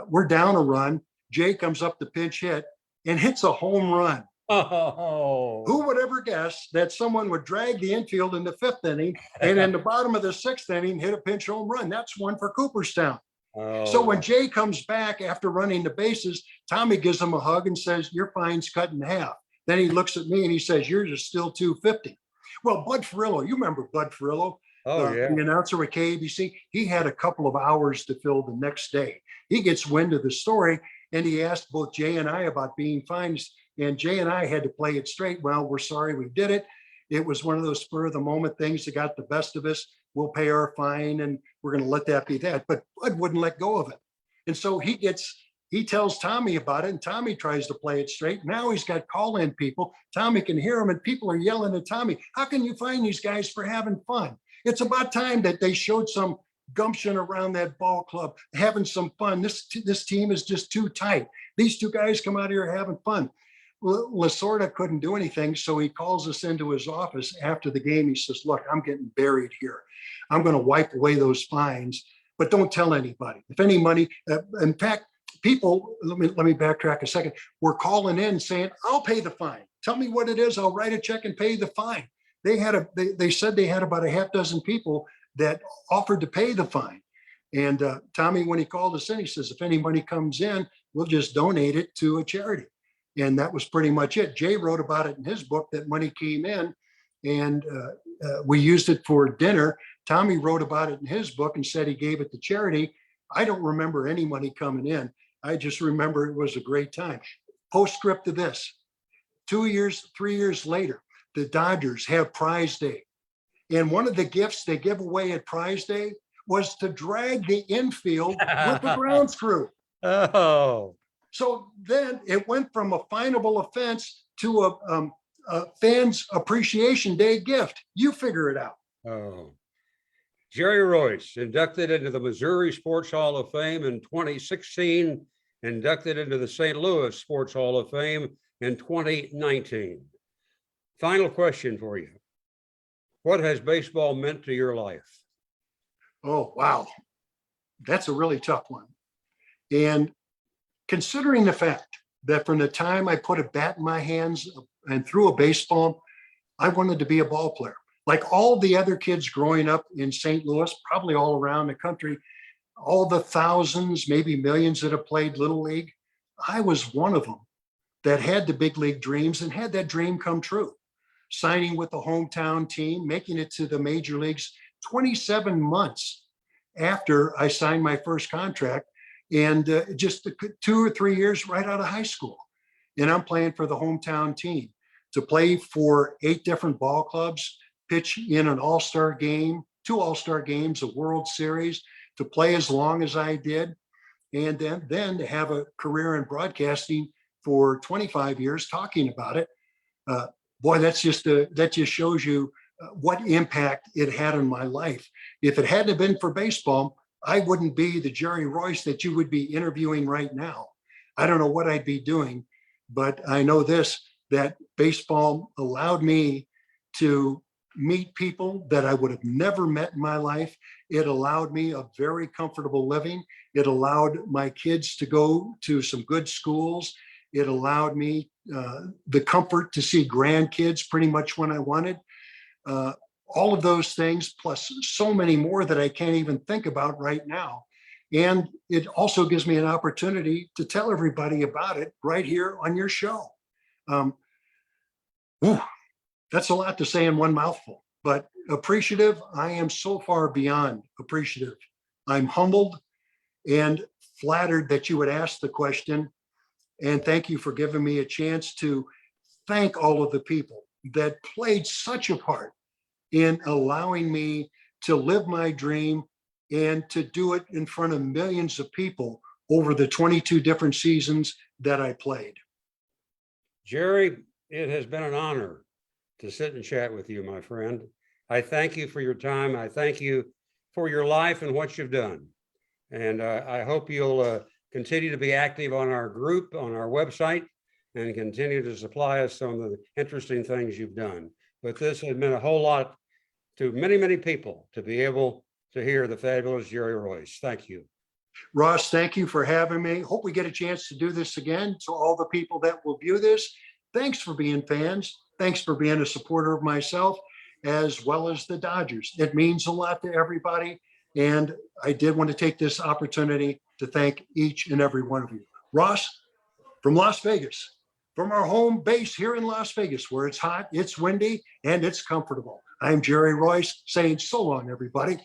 we're down a run. Jay comes up to pinch hit and hits a home run. Oh. Who would ever guess that someone would drag the infield in the 5th inning and in the bottom of the 6th inning hit a pinch home run? That's one for Cooperstown. Oh. So when Jay comes back after running the bases, Tommy gives him a hug and says, your fine's cut in half. Then he looks at me and he says, yours is still $250. Well, Bud Ferrillo, you remember Bud Ferrillo? Oh, yeah. The announcer with KABC, he had a couple of hours to fill the next day. He gets wind of the story and he asked both Jay and I about being fined. And Jay and I had to play it straight. Well, we're sorry we did it. It was one of those spur of the moment things that got the best of us. We'll pay our fine and we're going to let that be that. But Bud wouldn't let go of it. And so he tells Tommy about it, and Tommy tries to play it straight. Now he's got call-in people. Tommy can hear them, and people are yelling at Tommy, how can you find these guys for having fun? It's about time that they showed some gumption around that ball club, having some fun. This team is just too tight. These 2 guys come out here having fun. Lasorda couldn't do anything, so he calls us into his office after the game. He says, look, I'm getting buried here. I'm going to wipe away those fines, but don't tell anybody. If any money, in fact, people, let me backtrack a second, were calling in saying, I'll pay the fine. Tell me what it is. I'll write a check and pay the fine. They said they had about a half dozen people that offered to pay the fine. And Tommy, when he called us in, he says, if any money comes in, we'll just donate it to a charity. And that was pretty much it. Jay wrote about it in his book that money came in and we used it for dinner. Tommy wrote about it in his book and said he gave it to charity. I don't remember any money coming in. I just remember it was a great time. Postscript to this, 3 years later, the Dodgers have Prize Day. And one of the gifts they give away at Prize Day was to drag the infield with the grounds crew. Oh. So then it went from a finable offense to a fans appreciation day gift. You figure it out. Oh, Jerry Royce, inducted into the Missouri Sports Hall of Fame in 2016, inducted into the St. Louis Sports Hall of Fame in 2019. Final question for you. What has baseball meant to your life? Oh, wow. That's a really tough one. And considering the fact that from the time I put a bat in my hands and threw a baseball, I wanted to be a ball player. Like all the other kids growing up in St. Louis, probably all around the country, all the thousands, maybe millions that have played Little League, I was one of them that had the big league dreams and had that dream come true. Signing with the hometown team, making it to the major leagues 27 months after I signed my first contract, and just 2 or 3 years right out of high school. And I'm playing for the hometown team to play for 8 different ball clubs, pitch in an all-star game, 2 all-star games, a World Series, to play as long as I did, and then to have a career in broadcasting for 25 years talking about it. Boy, that just shows you what impact it had on my life. If it hadn't been for baseball, I wouldn't be the Jerry Royce that you would be interviewing right now. I don't know what I'd be doing, but I know this, that baseball allowed me to meet people that I would have never met in my life. It allowed me a very comfortable living. It allowed my kids to go to some good schools. It allowed me the comfort to see grandkids pretty much when I wanted. All of those things, plus so many more that I can't even think about right now. And it also gives me an opportunity to tell everybody about it right here on your show. That's a lot to say in one mouthful, but appreciative. I am so far beyond appreciative. I'm humbled and flattered that you would ask the question. And thank you for giving me a chance to thank all of the people that played such a part in allowing me to live my dream and to do it in front of millions of people over the 22 different seasons that I played. Jerry, it has been an honor to sit and chat with you, my friend. I thank you for your time. I thank you for your life and what you've done. And I hope you'll continue to be active on our group, on our website, and continue to supply us some of the interesting things you've done. But this has meant a whole lot to many, many people to be able to hear the fabulous Jerry Royce. Thank you. Ross, thank you for having me. Hope we get a chance to do this again. To all the people that will view this, thanks for being fans. Thanks for being a supporter of myself, as well as the Dodgers. It means a lot to everybody. And I did want to take this opportunity to thank each and every one of you. Ross, from Las Vegas, from our home base here in Las Vegas, where it's hot, it's windy, and it's comfortable. I'm Jerry Royce saying so long, everybody.